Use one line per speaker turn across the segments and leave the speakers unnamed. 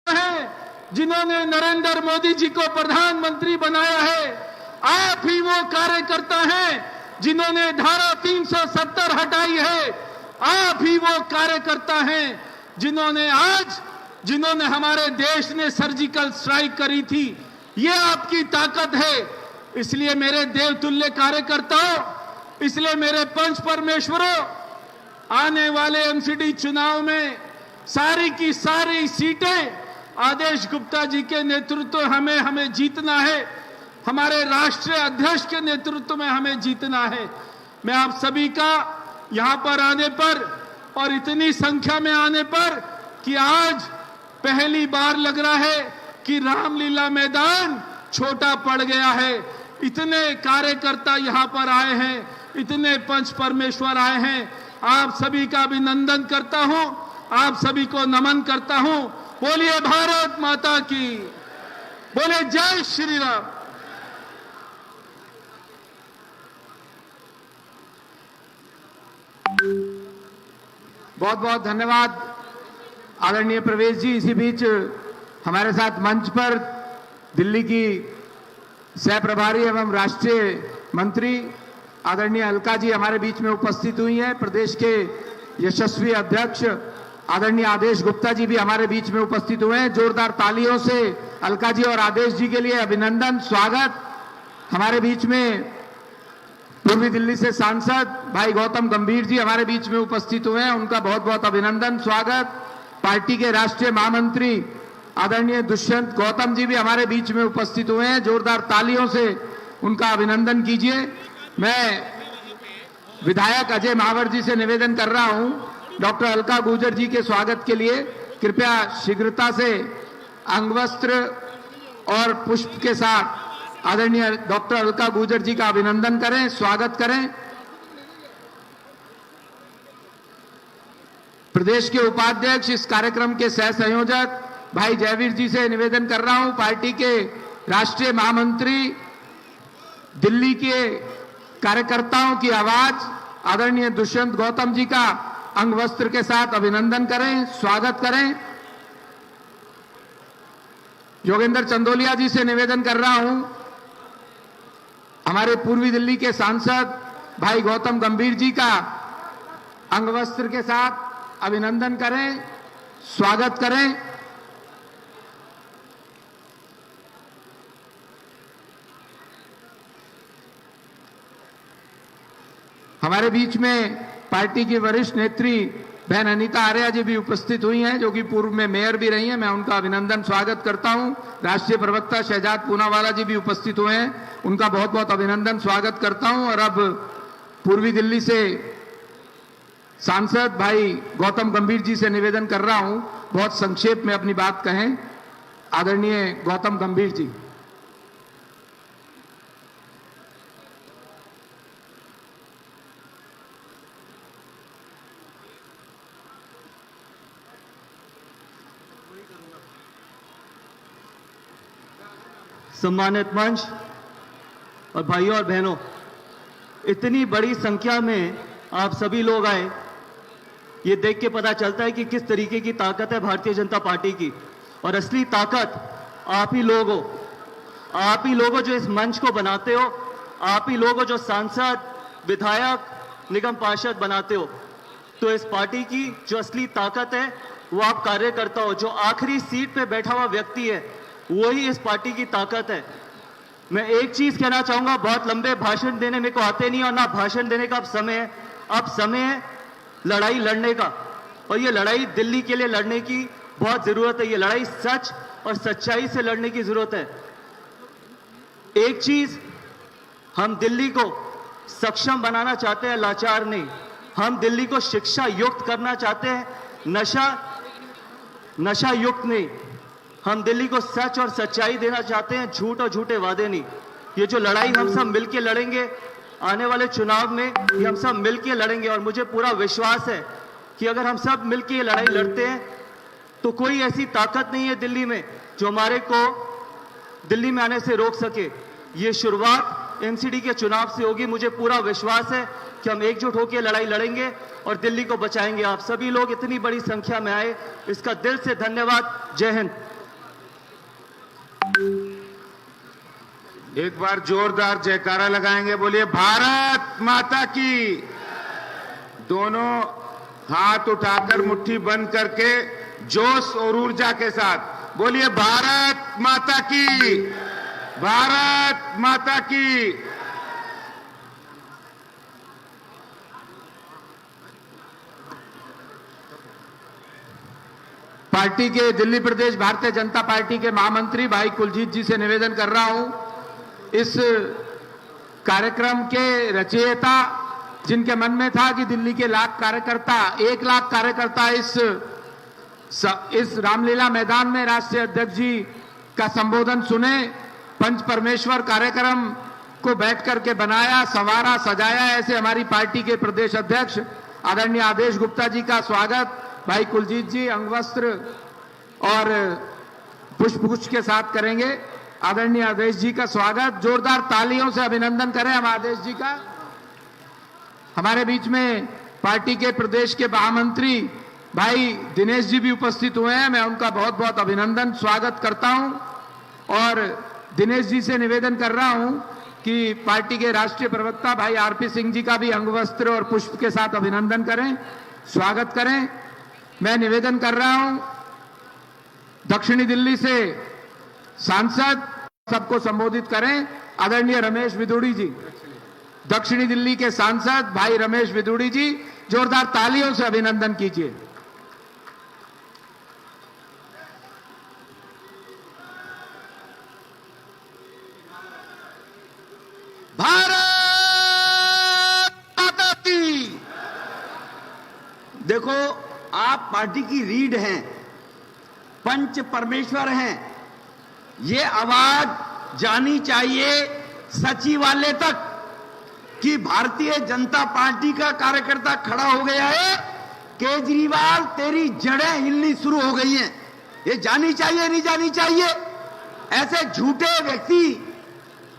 हैं जिन्होंने नरेंद्र मोदी जी को प्रधानमंत्री बनाया है। आप ही वो कार्यकर्ता हैं जिन्होंने धारा 370 हटाई है। आप ही वो कार्यकर्ता हैं जिन्होंने हमारे देश ने सर्जिकल स्ट्राइक करी थी। ये आपकी ताकत है। इसलिए मेरे देवतुल्य कार्यकर्ताओं, इसलिए मेरे पंच परमेश्वरों, आने वाले एमसीडी चुनाव में सारी की सारी सीटें आदेश गुप्ता जी के नेतृत्व हमें जीतना है। हमारे राष्ट्रीय अध्यक्ष के नेतृत्व में हमें जीतना है। मैं आप सभी का यहां पर आने पर और इतनी संख्या में आने पर कि आज पहली बार लग रहा है कि रामलीला मैदान छोटा पड़ गया है। इतने कार्यकर्ता यहां पर आए हैं, इतने पंच परमेश्वर आए हैं। आप सभी का अभिनंदन करता हूं, आप सभी को नमन करता हूं। बोलिए भारत माता की, बोले जय श्री राम।
बहुत बहुत धन्यवाद आदरणीय प्रवेश जी। इसी बीच हमारे साथ मंच पर दिल्ली की सह प्रभारी एवं राष्ट्रीय मंत्री आदरणीय अलका जी हमारे बीच में उपस्थित हुई हैं। प्रदेश के यशस्वी अध्यक्ष आदरणीय आदेश गुप्ता जी भी हमारे बीच में उपस्थित हुए हैं। जोरदार तालियों से अलका जी और आदेश जी के लिए अभिनंदन, स्वागत। हमारे बीच में पूर्वी दिल्ली से सांसद भाई गौतम गंभीर जी हमारे बीच में उपस्थित हुए हैं, उनका बहुत बहुत अभिनंदन, स्वागत। पार्टी के राष्ट्रीय महामंत्री आदरणीय दुष्यंत गौतम जी भी हमारे बीच में उपस्थित हुए हैं। जोरदार तालियों से उनका अभिनंदन कीजिए। मैं विधायक अजय महावर जी से निवेदन कर रहा हूं, डॉक्टर अलका गुर्जर जी के स्वागत के लिए कृपया शीघ्रता से अंगवस्त्र और पुष्प के साथ आदरणीय डॉक्टर अलका गुर्जर जी का अभिनंदन करें, स्वागत करें। प्रदेश के उपाध्यक्ष, इस कार्यक्रम के सह संयोजक भाई जयवीर जी से निवेदन कर रहा हूं, पार्टी के राष्ट्रीय महामंत्री, दिल्ली के कार्यकर्ताओं की आवाज आदरणीय दुष्यंत गौतम जी का अंगवस्त्र के साथ अभिनंदन करें, स्वागत करें। योगेंद्र चंदोलिया जी से निवेदन कर रहा हूं, हमारे पूर्वी दिल्ली के सांसद भाई गौतम गंभीर जी का अंगवस्त्र के साथ अभिनंदन करें, स्वागत करें। हमारे बीच में पार्टी की वरिष्ठ नेत्री बहन अनीता आर्या जी भी उपस्थित हुई हैं, जो कि पूर्व में मेयर भी रही हैं। मैं उनका अभिनंदन, स्वागत करता हूं। राष्ट्रीय प्रवक्ता शहजाद पूनावाला जी भी उपस्थित हुए हैं, उनका बहुत बहुत अभिनंदन, स्वागत करता हूं। और अब पूर्वी दिल्ली से सांसद भाई गौतम गंभीर जी से निवेदन कर रहा हूं, बहुत संक्षेप में अपनी बात कहें। आदरणीय गौतम गंभीर जी।
सम्मानित मंच और भाइयों और बहनों, इतनी बड़ी संख्या में आप सभी लोग आए, ये देख के पता चलता है कि किस तरीके की ताकत है भारतीय जनता पार्टी की। और असली ताकत आप ही लोग हो, आप ही लोग हो जो इस मंच को बनाते हो, आप ही लोग हो जो सांसद, विधायक, निगम पार्षद बनाते हो। तो इस पार्टी की जो असली ताकत है वो आप कार्यकर्ता हो। जो आखिरी सीट पे बैठा हुआ व्यक्ति है वही इस पार्टी की ताकत है। मैं एक चीज कहना चाहूंगा, बहुत लंबे भाषण देने मेरे को आते नहीं और ना भाषण देने का अब समय है। अब समय है लड़ाई लड़ने का, और ये लड़ाई दिल्ली के लिए लड़ने की बहुत जरूरत है। ये लड़ाई सच और सच्चाई से लड़ने की जरूरत है। एक चीज, हम दिल्ली को सक्षम बनाना चाहते हैं, लाचार नहीं। हम दिल्ली को शिक्षा युक्त करना चाहते हैं, नशा युक्त नहीं। हम दिल्ली को सच और सच्चाई देना चाहते हैं, झूठ और झूठे वादे नहीं। ये जो लड़ाई हम सब मिलकर लड़ेंगे आने वाले चुनाव में, ये हम सब मिलकर लड़ेंगे। और मुझे पूरा विश्वास है कि अगर हम सब मिलकर ये लड़ाई लड़ते हैं तो कोई ऐसी ताकत नहीं है दिल्ली में जो हमारे को दिल्ली में आने से रोक सके। ये शुरुआत एमसीडी के चुनाव से होगी। मुझे पूरा विश्वास है कि हम एकजुट होकर लड़ाई लड़ेंगे और दिल्ली को बचाएंगे। आप सभी लोग इतनी बड़ी संख्या में आए, इसका दिल से धन्यवाद। जय हिंद।
एक बार जोरदार जयकारा लगाएंगे, बोलिए भारत माता की। दोनों हाथ उठाकर मुट्ठी बंद करके जोश और ऊर्जा के साथ बोलिए भारत माता की, भारत माता की। पार्टी के दिल्ली प्रदेश भारतीय जनता पार्टी के महामंत्री भाई कुलजीत जी से निवेदन कर रहा हूं, इस कार्यक्रम के रचयिता जिनके मन में था कि दिल्ली के 1 लाख कार्यकर्ता इस रामलीला मैदान में राष्ट्रीय अध्यक्ष जी का संबोधन सुने, पंच परमेश्वर कार्यक्रम को बैठ करके बनाया, संवारा, सजाया, ऐसे हमारी पार्टी के प्रदेश अध्यक्ष आदरणीय आदेश गुप्ता जी का स्वागत भाई कुलजीत जी अंगवस्त्र और पुष्पगुच्छ के साथ करेंगे। आदरणीय आदेश जी का स्वागत, जोरदार तालियों से अभिनंदन करें हम आदेश जी का। हमारे बीच में पार्टी के प्रदेश के महामंत्री भाई दिनेश जी भी उपस्थित हुए हैं, मैं उनका बहुत बहुत अभिनंदन स्वागत करता हूं और दिनेश जी से निवेदन कर रहा हूं कि पार्टी के राष्ट्रीय प्रवक्ता भाई आरपी सिंह जी का भी अंगवस्त्र और पुष्प के साथ अभिनंदन करें, स्वागत करें। मैं निवेदन कर रहा हूं दक्षिणी दिल्ली से सांसद सबको संबोधित करें, आदरणीय रमेश विदुड़ी जी, दक्षिणी दिल्ली के सांसद भाई रमेश विदुड़ी जी, जोरदार तालियों से अभिनंदन कीजिए।
भारत माता की। देखो, आप पार्टी की रीढ़ हैं, पंच परमेश्वर हैं, ये आवाज जानी चाहिए सचिवालय तक कि भारतीय जनता पार्टी का कार्यकर्ता खड़ा हो गया है, केजरीवाल तेरी जड़ें हिलनी शुरू हो गई हैं। ये जानी चाहिए, नहीं जानी चाहिए? ऐसे झूठे व्यक्ति,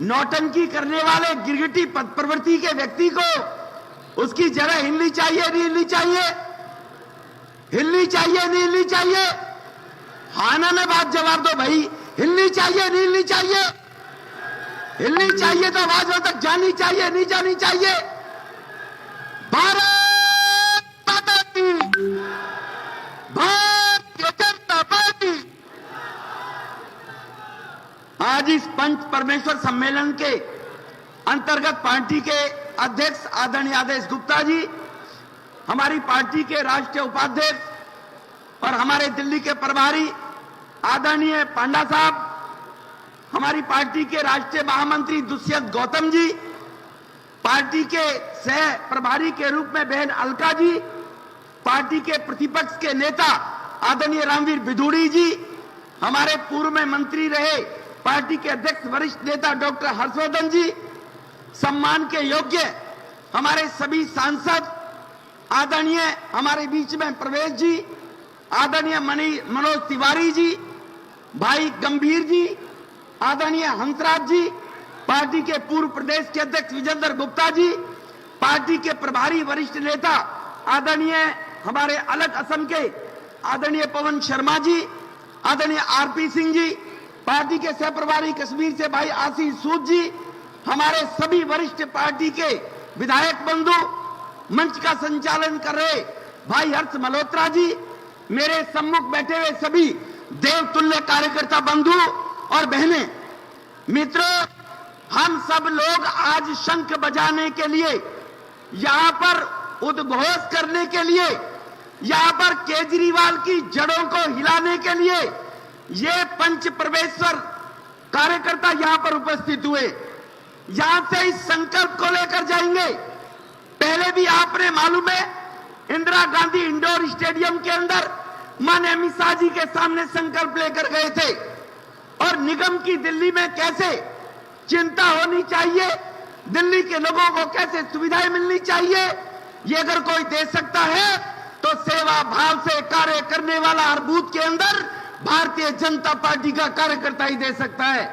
नौटंकी करने वाले गिरगिटी पद प्रवृत्ति के व्यक्ति को उसकी जड़ें हिलनी चाहिए, नहीं हिलनी चाहिए? हिलनी चाहिए, नहीं हिलनी चाहिए? हाँ ना बात जवाब दो भाई, हिलनी चाहिए, नहीं हिलनी चाहिए? हिलनी चाहिए तो आवाज वहां तक जानी चाहिए, नहीं जानी चाहिए? भारत माता की, भारतीय जनता पार्टी। आज इस पंच परमेश्वर सम्मेलन के अंतर्गत पार्टी के अध्यक्ष आदरणीय आदेश गुप्ता जी, हमारी पार्टी के राष्ट्रीय उपाध्यक्ष और हमारे दिल्ली के प्रभारी आदरणीय पांडा साहब, हमारी पार्टी के राष्ट्रीय महामंत्री दुष्यंत गौतम जी, पार्टी के सह प्रभारी के रूप में बहन अलका जी, पार्टी के प्रतिपक्ष के नेता आदरणीय रामवीर विदुड़ी जी, हमारे पूर्व में मंत्री रहे पार्टी के अध्यक्ष वरिष्ठ नेता डॉक्टर हर्षवर्धन जी, सम्मान के योग्य हमारे सभी सांसद आदरणीय हमारे बीच में प्रवेश जी, आदरणीय मनोज तिवारी जी, भाई गंभीर जी, आदरणीय हंसराज जी, पार्टी के पूर्व प्रदेश के अध्यक्ष विजेंद्र गुप्ता जी, पार्टी के प्रभारी वरिष्ठ नेता आदरणीय हमारे अलग असम के आदरणीय पवन शर्मा जी, आदरणीय आरपी सिंह जी, पार्टी के सह प्रभारी कश्मीर से भाई आशीष सूद जी, हमारे सभी वरिष्ठ पार्टी के विधायक बंधु, मंच का संचालन कर रहे भाई हर्ष मल्होत्रा जी, मेरे सम्मुख बैठे हुए सभी देवतुल्य कार्यकर्ता बंधु और बहनें, मित्रों, हम सब लोग आज शंख बजाने के लिए, यहां पर उद्घोष करने के लिए, यहां पर केजरीवाल की जड़ों को हिलाने के लिए ये पंच परमेश्वर कार्यकर्ता यहां पर उपस्थित हुए। यहां से इस संकल्प को लेकर जाएंगे। पहले भी आपने मालूम है इंदिरा गांधी इंडोर स्टेडियम के अंदर माननीय अमित शाह जी के सामने संकल्प लेकर गए थे, और निगम की दिल्ली में कैसे चिंता होनी चाहिए, दिल्ली के लोगों को कैसे सुविधाएं मिलनी चाहिए, ये अगर कोई दे सकता है तो सेवा भाव से कार्य करने वाला हर बूथ के अंदर भारतीय जनता पार्टी का कार्यकर्ता ही दे सकता है।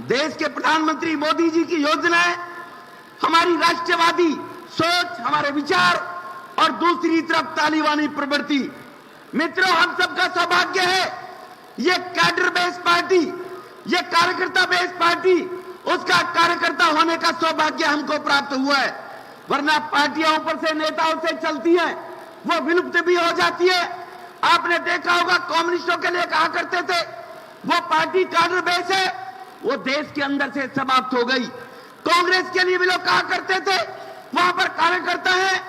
देश के प्रधानमंत्री मोदी जी की योजनाएं, हमारी राष्ट्रवादी सोच, हमारे विचार, और दूसरी तरफ तालिबानी प्रवृत्ति। मित्रों, हम सबका सौभाग्य है ये कैडर बेस्ड पार्टी, ये कार्यकर्ता बेस पार्टी, उसका कार्यकर्ता होने का सौभाग्य हमको प्राप्त हुआ है। वरना पार्टियां ऊपर से नेताओं से चलती हैं, वो विलुप्त भी हो जाती है। आपने देखा होगा कम्युनिस्टों के लिए कहा करते थे वो पार्टी कार्डर बेस है, वो देश के अंदर से समाप्त हो गई। कांग्रेस के लिए भी लोग कहा करते थे वहां पर कार्यकर्ता है,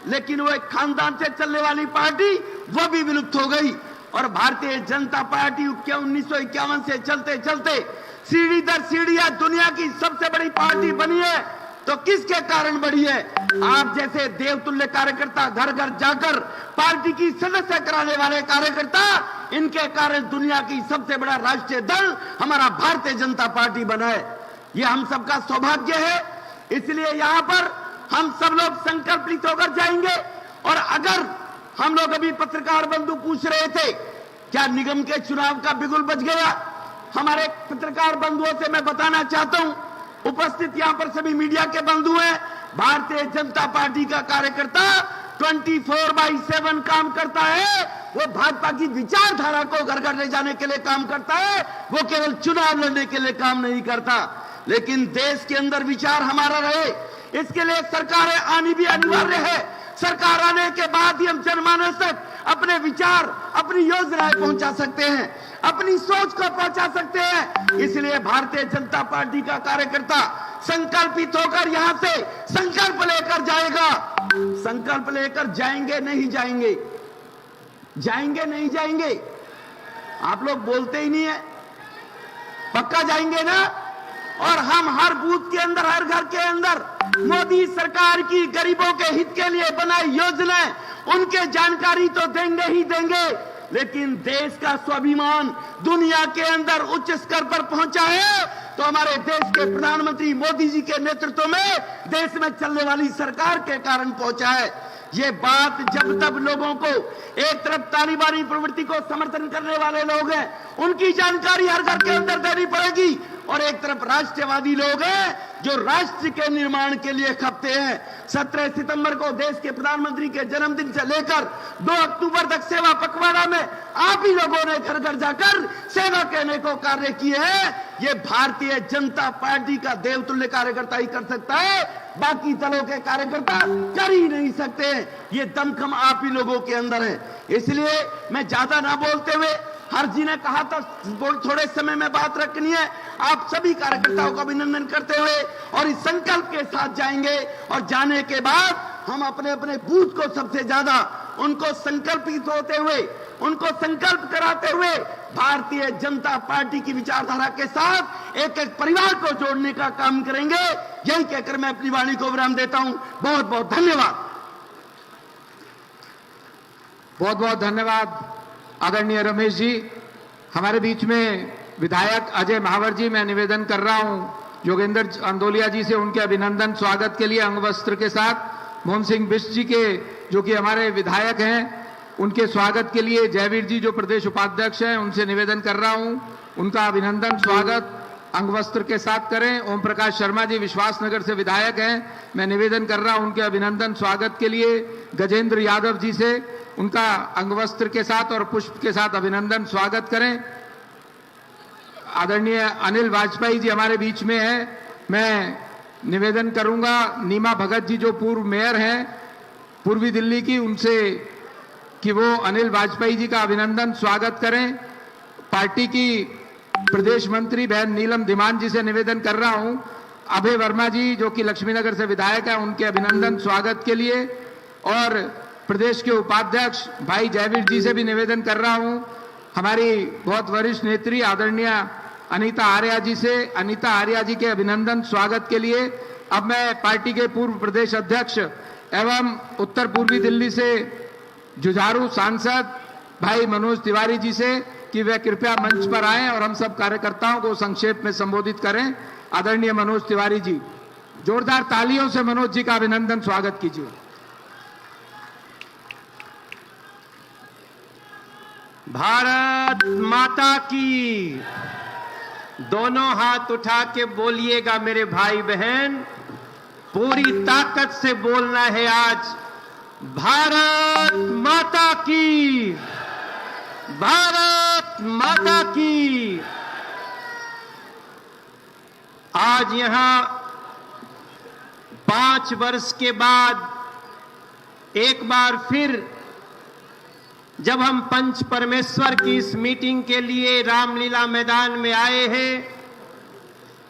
लेकिन वो एक खानदान से चलने वाली पार्टी, वो भी विलुप्त हो गई। और भारतीय जनता पार्टी 1951 से चलते चलते सीढ़ी दर सीढ़ी दुनिया की सबसे बड़ी पार्टी बनी है। तो किसके कारण बड़ी है? आप जैसे देवतुल्य कार्यकर्ता घर घर जाकर पार्टी की सदस्य कराने वाले कार्यकर्ता, इनके कारण दुनिया की सबसे बड़ा राष्ट्रीय दल हमारा भारतीय जनता पार्टी बना है। ये हम सबका सौभाग्य है। इसलिए यहां पर हम सब लोग संकल्प लिख होकर जाएंगे। और अगर हम लोग अभी पत्रकार बंधु पूछ रहे थे क्या निगम के चुनाव का बिगुल बज गया, हमारे पत्रकार बंधुओं से मैं बताना चाहता हूं, उपस्थित यहां पर सभी मीडिया के बंधु हैं, भारतीय जनता पार्टी का कार्यकर्ता 24/7 काम करता है। वो भाजपा की विचारधारा को घर घर ले जाने के लिए काम करता है, वो केवल चुनाव लड़ने के लिए काम नहीं करता। लेकिन देश के अंदर विचार हमारा रहे, इसके लिए सरकारें आनी भी अनिवार्य है। सरकार आने के बाद ही हम जनमानस तक अपने विचार, अपनी योजनाएं पहुंचा सकते हैं, अपनी सोच को पहुंचा सकते हैं। इसलिए भारतीय जनता पार्टी का कार्यकर्ता संकल्पित होकर यहां से संकल्प लेकर जाएगा। संकल्प लेकर जाएंगे नहीं जाएंगे, जाएंगे नहीं जाएंगे? आप लोग बोलते ही नहीं है, पक्का जाएंगे ना? और हम हर बूथ के अंदर, हर घर के अंदर मोदी सरकार की गरीबों के हित के लिए बनाई योजनाएं, उनके जानकारी तो देंगे ही देंगे। लेकिन देश का स्वाभिमान दुनिया के अंदर उच्च स्तर पर पहुंचा है तो हमारे देश के प्रधानमंत्री मोदी जी के नेतृत्व में देश में चलने वाली सरकार के कारण पहुंचा है। ये बात जब तक लोगों को, एक तरफ तालिबानी प्रवृत्ति को समर्थन करने वाले लोग हैं, उनकी जानकारी हर घर के अंदर देनी पड़ेगी, और एक तरफ राष्ट्रवादी लोग हैं जो राष्ट्र के निर्माण के लिए खपते हैं। 17 सितंबर को देश के प्रधानमंत्री के जन्मदिन से लेकर 2 अक्टूबर तक सेवा पखवाड़ा में आप ही लोगों ने घर घर जाकर सेवा कहने को कार्य किए हैं। ये भारतीय जनता पार्टी का देवतुल्य कार्यकर्ता ही कर सकता है, बाकी दलों के कार्यकर्ता कर ही नहीं सकते। ये दमखम आप ही लोगों के अंदर है। इसलिए मैं ज्यादा ना बोलते हुए, हर जी ने कहा था थोड़े समय में बात रखनी है, आप सभी कार्यकर्ताओं का अभिनंदन करते हुए और इस संकल्प के साथ जाएंगे। और जाने के बाद हम अपने अपने बूथ को सबसे ज्यादा उनको संकल्पित होते हुए, उनको संकल्प कराते हुए भारतीय जनता पार्टी की विचारधारा के साथ एक एक परिवार को जोड़ने का काम करेंगे। यही कहकर मैं अपनी वाणी को विराम देता हूं। बहुत बहुत धन्यवाद।
बहुत बहुत धन्यवाद आदरणीय रमेश जी। हमारे बीच में विधायक अजय महावर जी, मैं निवेदन कर रहा हूं योगेंद्र अंदोलिया जी से उनके अभिनंदन स्वागत के लिए अंग वस्त्र के साथ। मोहन सिंह बिष्ट जी के, जो कि हमारे विधायक हैं, उनके स्वागत के लिए जयवीर जी जो प्रदेश उपाध्यक्ष हैं, उनसे निवेदन कर रहा हूं, उनका अभिनंदन स्वागत अंग वस्त्र के साथ करें। ओम प्रकाश शर्मा जी विश्वासनगर से विधायक हैं, मैं निवेदन कर रहा हूं उनके अभिनंदन स्वागत के लिए। गजेंद्र यादव जी से उनका अंगवस्त्र के साथ और पुष्प के साथ अभिनंदन स्वागत करें। आदरणीय अनिल वाजपेयी जी हमारे बीच में हैं, मैं निवेदन करूंगा नीमा भगत जी जो पूर्व मेयर हैं पूर्वी दिल्ली की, उनसे कि वो अनिल वाजपेयी जी का अभिनंदन स्वागत करें। पार्टी की प्रदेश मंत्री बहन नीलम धीमान जी से निवेदन कर रहा हूं, अभय वर्मा जी जो कि लक्ष्मीनगर से विधायक हैं, उनके अभिनंदन स्वागत के लिए। और प्रदेश के उपाध्यक्ष भाई जयवीर जी से भी निवेदन कर रहा हूं, हमारी बहुत वरिष्ठ नेत्री आदरणीय अनीता आर्या जी से, अनीता आर्या जी के अभिनंदन स्वागत के लिए। अब मैं पार्टी के पूर्व प्रदेश अध्यक्ष एवं उत्तर पूर्वी दिल्ली से जुझारू सांसद भाई मनोज तिवारी जी से कि वे कृपया मंच पर आएं और हम सब कार्यकर्ताओं को संक्षेप में संबोधित करें। आदरणीय मनोज तिवारी जी, जोरदार तालियों से मनोज जी का अभिनंदन स्वागत कीजिए।
भारत माता की। दोनों हाथ उठा के बोलिएगा मेरे भाई बहन, पूरी ताकत से बोलना है आज। भारत माता की, भारत माता की। आज यहां 5 वर्ष के बाद एक बार फिर जब हम पंच परमेश्वर की इस मीटिंग के लिए रामलीला मैदान में आए हैं,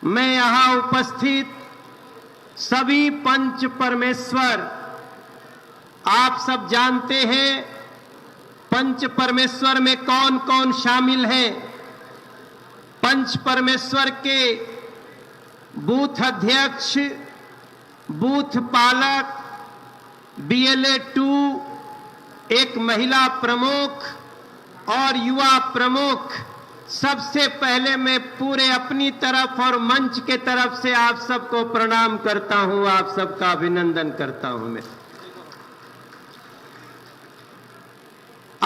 मैं यहां उपस्थित सभी पंच परमेश्वर, आप सब जानते हैं पंच परमेश्वर में कौन कौन शामिल है। पंच परमेश्वर के बूथ अध्यक्ष, बूथ पालक, BLA 2, एक महिला प्रमुख और युवा प्रमुख। सबसे पहले मैं पूरे अपनी तरफ और मंच के तरफ से आप सबको प्रणाम करता हूं, आप सबका अभिनंदन करता हूं। मैं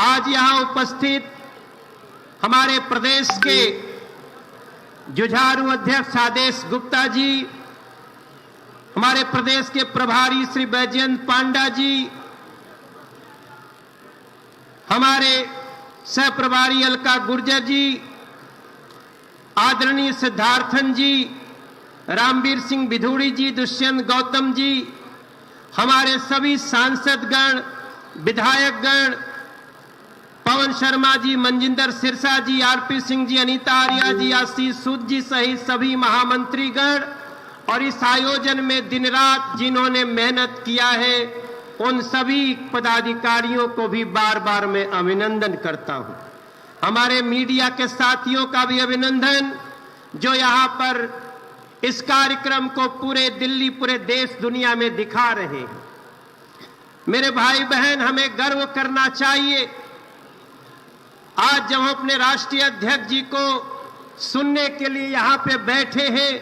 आज यहां उपस्थित हमारे प्रदेश के जुझारू अध्यक्ष आदेश गुप्ता जी, हमारे प्रदेश के प्रभारी श्री बैजयंत पांडा जी, हमारे सह प्रभारी अलका गुर्जर जी, आदरणीय सिद्धार्थन जी, रामवीर सिंह बिधूड़ी जी, दुष्यंत गौतम जी, हमारे सभी सांसदगण, विधायकगण, पवन शर्मा जी, मनजिंदर सिरसा जी, RP सिंह जी, अनीता आर्या जी, आशीष सूद जी सहित सभी महामंत्रीगण और इस आयोजन में दिन रात जिन्होंने मेहनत किया है, उन सभी पदाधिकारियों को भी बार बार मैं अभिनंदन करता हूं। हमारे मीडिया के साथियों का भी अभिनंदन जो यहां पर इस कार्यक्रम को पूरे दिल्ली, पूरे देश दुनिया में दिखा रहे हैं। मेरे भाई बहन, हमें गर्व करना चाहिए। आज जब हम अपने राष्ट्रीय अध्यक्ष जी को सुनने के लिए यहां पे बैठे हैं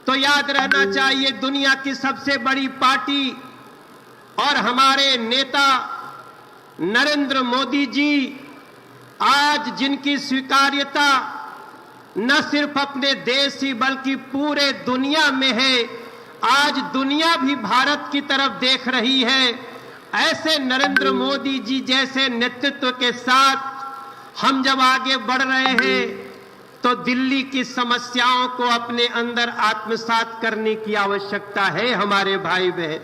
तो याद रहना चाहिए दुनिया की सबसे बड़ी पार्टी और हमारे नेता नरेंद्र मोदी जी आज जिनकी स्वीकार्यता न सिर्फ अपने देश ही बल्कि पूरे दुनिया में है, आज दुनिया भी भारत की तरफ देख रही है। ऐसे नरेंद्र मोदी जी जैसे नेतृत्व के साथ हम जब आगे बढ़ रहे हैं तो दिल्ली की समस्याओं को अपने अंदर आत्मसात करने की आवश्यकता है। हमारे भाई बहन,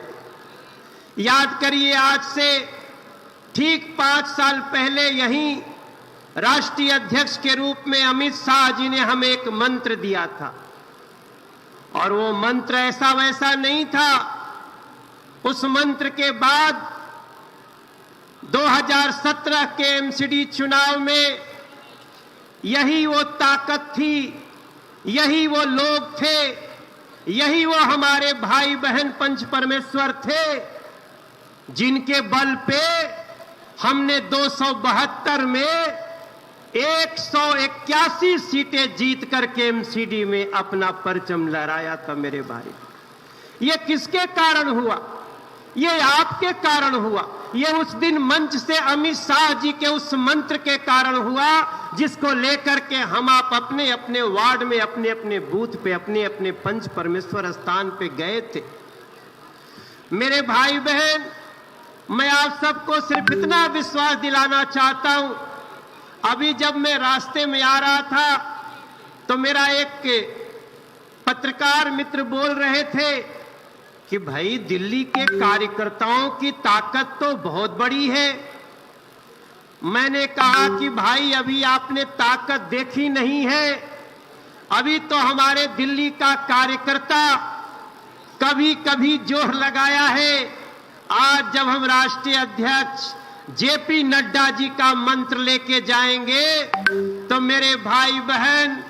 याद करिए आज से ठीक 5 साल पहले यहीं राष्ट्रीय अध्यक्ष के रूप में अमित शाह जी ने हमें एक मंत्र दिया था और वो मंत्र ऐसा वैसा नहीं था। उस मंत्र के बाद 2017 के MCD चुनाव में यही वो ताकत थी, यही वो लोग थे, यही वो हमारे भाई बहन पंच परमेश्वर थे जिनके बल पे हमने 272 में 181 सीटें जीत करके MCD में अपना परचम लहराया था। मेरे भाई, ये किसके कारण हुआ? ये आपके कारण हुआ। ये उस दिन मंच से अमित शाह जी के उस मंत्र के कारण हुआ जिसको लेकर के हम आप अपने अपने वार्ड में, अपने अपने बूथ पे, अपने अपने पंच परमेश्वर स्थान पे गए थे। मेरे भाई बहन, मैं आप सबको सिर्फ इतना विश्वास दिलाना चाहता हूं। अभी जब मैं रास्ते में आ रहा था तो मेरा एक पत्रकार मित्र बोल रहे थे कि भाई दिल्ली के कार्यकर्ताओं की ताकत तो बहुत बड़ी है। मैंने कहा कि भाई अभी आपने ताकत देखी नहीं है। अभी तो हमारे दिल्ली का कार्यकर्ता कभी कभी जोर लगाया है। आज जब हम राष्ट्रीय अध्यक्ष JP नड्डा जी का मंत्र लेके जाएंगे तो मेरे भाई बहन,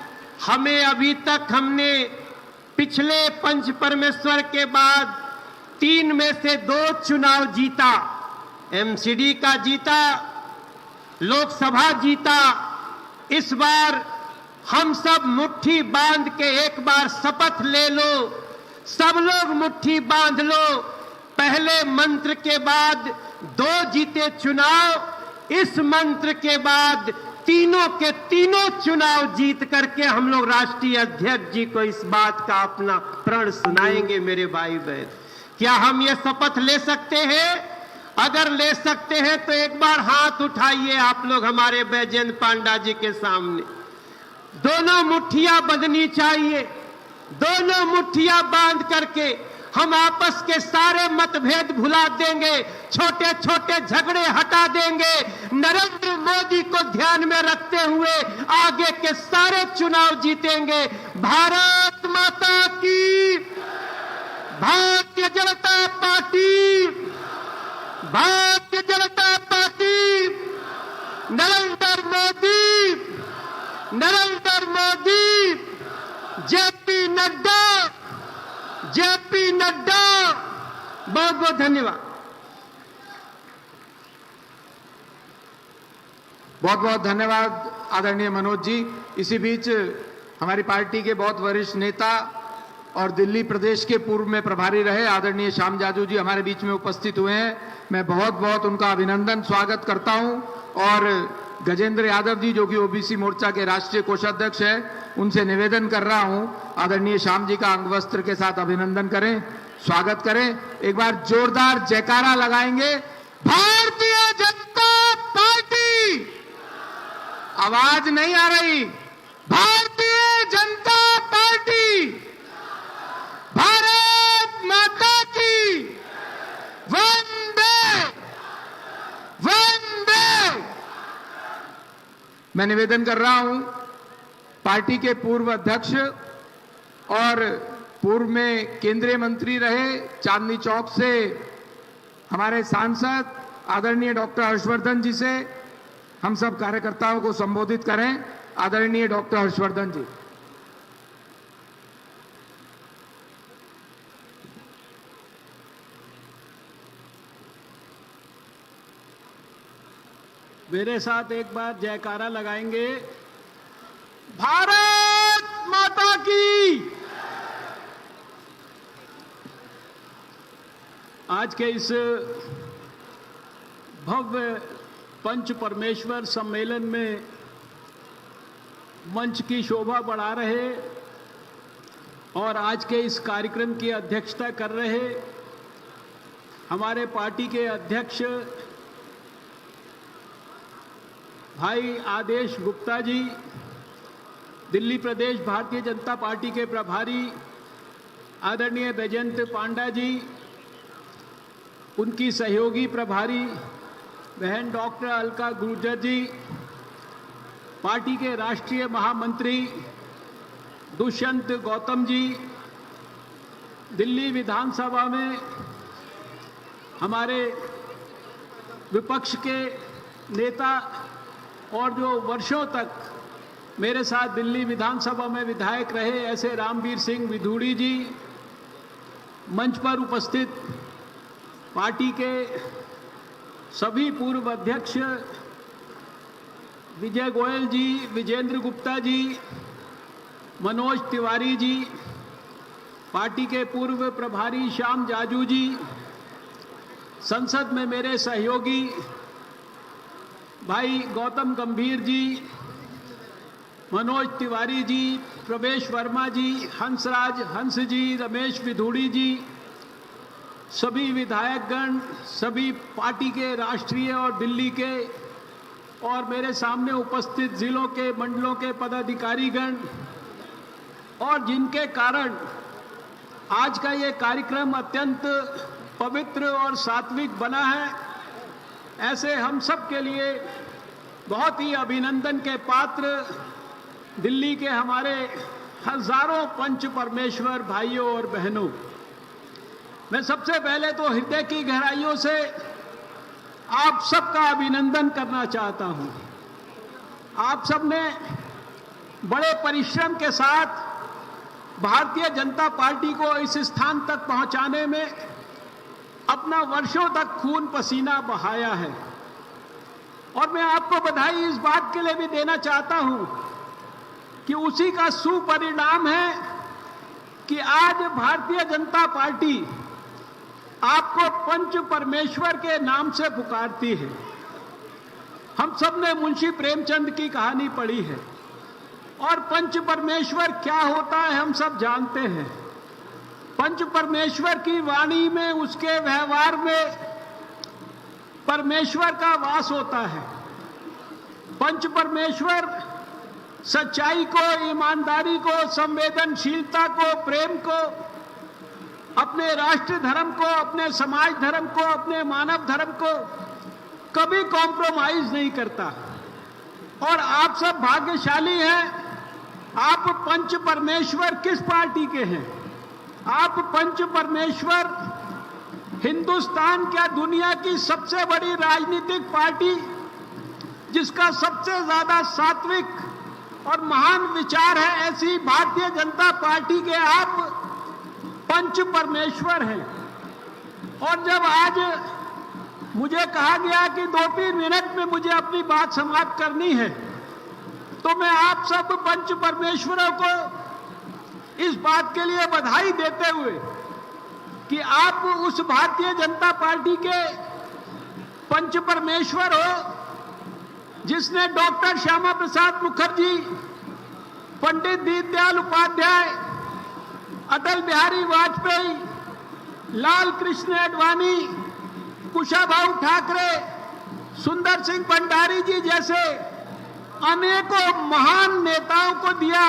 हमें अभी तक हमने पिछले पंच परमेश्वर के बाद 3 में से 2 चुनाव जीता। MCD का जीता, लोकसभा जीता। इस बार हम सब मुट्ठी बांध के एक बार शपथ ले लो, सब लोग मुट्ठी बांध लो। पहले मंत्र के बाद 2 जीते चुनाव, इस मंत्र के बाद तीनों के तीनों चुनाव जीत करके हम लोग राष्ट्रीय अध्यक्ष जी को इस बात का अपना प्रण सुनाएंगे। मेरे भाई बहन, क्या हम ये शपथ ले सकते हैं? अगर ले सकते हैं तो एक बार हाथ उठाइए आप लोग हमारे बैजयंत पांडा जी के सामने। दोनों मुट्ठियां बंधनी चाहिए। दोनों मुट्ठियां बांध करके हम आपस के सारे मतभेद भुला देंगे, छोटे छोटे झगड़े हटा देंगे, नरेंद्र मोदी को ध्यान में रखते हुए आगे के सारे चुनाव जीतेंगे। भारत माता की, Bharatiya Janata party, Bharatiya Janata party, Narendra Modi, Narendra Modi, JP Nadda, JP Nadda. बहुत बहुत धन्यवाद।
बहुत बहुत धन्यवाद आदरणीय मनोज जी। इसी बीच हमारी पार्टी के बहुत वरिष्ठ नेता और दिल्ली प्रदेश के पूर्व में प्रभारी रहे आदरणीय श्याम जाजू जी हमारे बीच में उपस्थित हुए हैं। मैं बहुत बहुत उनका अभिनंदन स्वागत करता हूं। और गजेंद्र यादव जी जो कि ओबीसी मोर्चा के राष्ट्रीय कोषाध्यक्ष है, उनसे निवेदन कर रहा हूं आदरणीय श्याम जी का अंगवस्त्र के साथ अभिनंदन करें, स्वागत करें। एक बार जोरदार जयकारा लगाएंगे। भारतीय जनता पार्टी, आवाज नहीं आ रही। भारतीय जनता पार्टी, भारत माता की, वंदे वंदे। मैं निवेदन कर रहा हूं पार्टी के पूर्व अध्यक्ष और पूर्व में केंद्रीय मंत्री रहे चांदनी चौक से हमारे सांसद आदरणीय डॉक्टर हर्षवर्धन जी से हम सब कार्यकर्ताओं को संबोधित करें। आदरणीय डॉक्टर हर्षवर्धन जी।
मेरे साथ एक बार जयकारा लगाएंगे। भारत माता की। आज के इस भव्य पंच परमेश्वर सम्मेलन में मंच की शोभा बढ़ा रहे और आज के इस कार्यक्रम की अध्यक्षता कर रहे हमारे पार्टी के अध्यक्ष भाई आदेश गुप्ता जी, दिल्ली प्रदेश भारतीय जनता पार्टी के प्रभारी आदरणीय बैजयंत पांडा जी, उनकी सहयोगी प्रभारी बहन डॉक्टर अलका गुर्जर जी, पार्टी के राष्ट्रीय महामंत्री दुष्यंत गौतम जी, दिल्ली विधानसभा में हमारे विपक्ष के नेता और जो वर्षों तक मेरे साथ दिल्ली विधानसभा में विधायक रहे ऐसे रामवीर सिंह विधूड़ी जी, मंच पर उपस्थित पार्टी के सभी पूर्व अध्यक्ष विजय गोयल जी, विजेंद्र गुप्ता जी, मनोज तिवारी जी, पार्टी के पूर्व प्रभारी श्याम जाजू जी, संसद में मेरे सहयोगी भाई गौतम गंभीर जी, मनोज तिवारी जी, प्रवेश वर्मा जी, हंसराज हंस जी, रमेश विधूड़ी जी, सभी विधायकगण, सभी पार्टी के राष्ट्रीय और दिल्ली के और मेरे सामने उपस्थित जिलों के मंडलों के पदाधिकारीगण और जिनके कारण आज का ये कार्यक्रम अत्यंत पवित्र और सात्विक बना है, ऐसे हम सब के लिए बहुत ही अभिनंदन के पात्र दिल्ली के हमारे हजारों पंच परमेश्वर भाइयों और बहनों, मैं सबसे पहले तो हृदय की गहराइयों से आप सबका अभिनंदन करना चाहता हूं। आप सब ने बड़े परिश्रम के साथ भारतीय जनता पार्टी को इस स्थान तक पहुंचाने में अपना वर्षों तक खून पसीना बहाया है और मैं आपको बधाई इस बात के लिए भी देना चाहता हूं कि उसी का सुपरिणाम है कि आज भारतीय जनता पार्टी आपको पंच परमेश्वर के नाम से पुकारती है। हम सब ने मुंशी प्रेमचंद की कहानी पढ़ी है और पंच परमेश्वर क्या होता है हम सब जानते हैं। पंच परमेश्वर की वाणी में, उसके व्यवहार में परमेश्वर का वास होता है। पंच परमेश्वर सच्चाई को, ईमानदारी को, संवेदनशीलता को, प्रेम को, अपने राष्ट्र धर्म को, अपने समाज धर्म को, अपने मानव धर्म को कभी कॉम्प्रोमाइज नहीं करता। और आप सब भाग्यशाली हैं। आप पंच परमेश्वर किस पार्टी के हैं? आप पंच परमेश्वर हिंदुस्तान क्या दुनिया की सबसे बड़ी राजनीतिक पार्टी, जिसका सबसे ज्यादा सात्विक और महान विचार है, ऐसी भारतीय जनता पार्टी के आप पंच परमेश्वर हैं। और जब आज मुझे कहा गया कि 2-3 मिनट में मुझे अपनी बात समाप्त करनी है, तो मैं आप सब पंच परमेश्वरों को इस बात के लिए बधाई देते हुए कि आप उस भारतीय जनता पार्टी के पंच परमेश्वर हो जिसने डॉक्टर श्यामा प्रसाद मुखर्जी, पंडित दीनदयाल उपाध्याय, अटल बिहारी वाजपेयी, लाल कृष्ण आडवाणी, कुशाभाऊ ठाकरे, सुंदर सिंह भंडारी जी जैसे अनेकों महान नेताओं को दिया।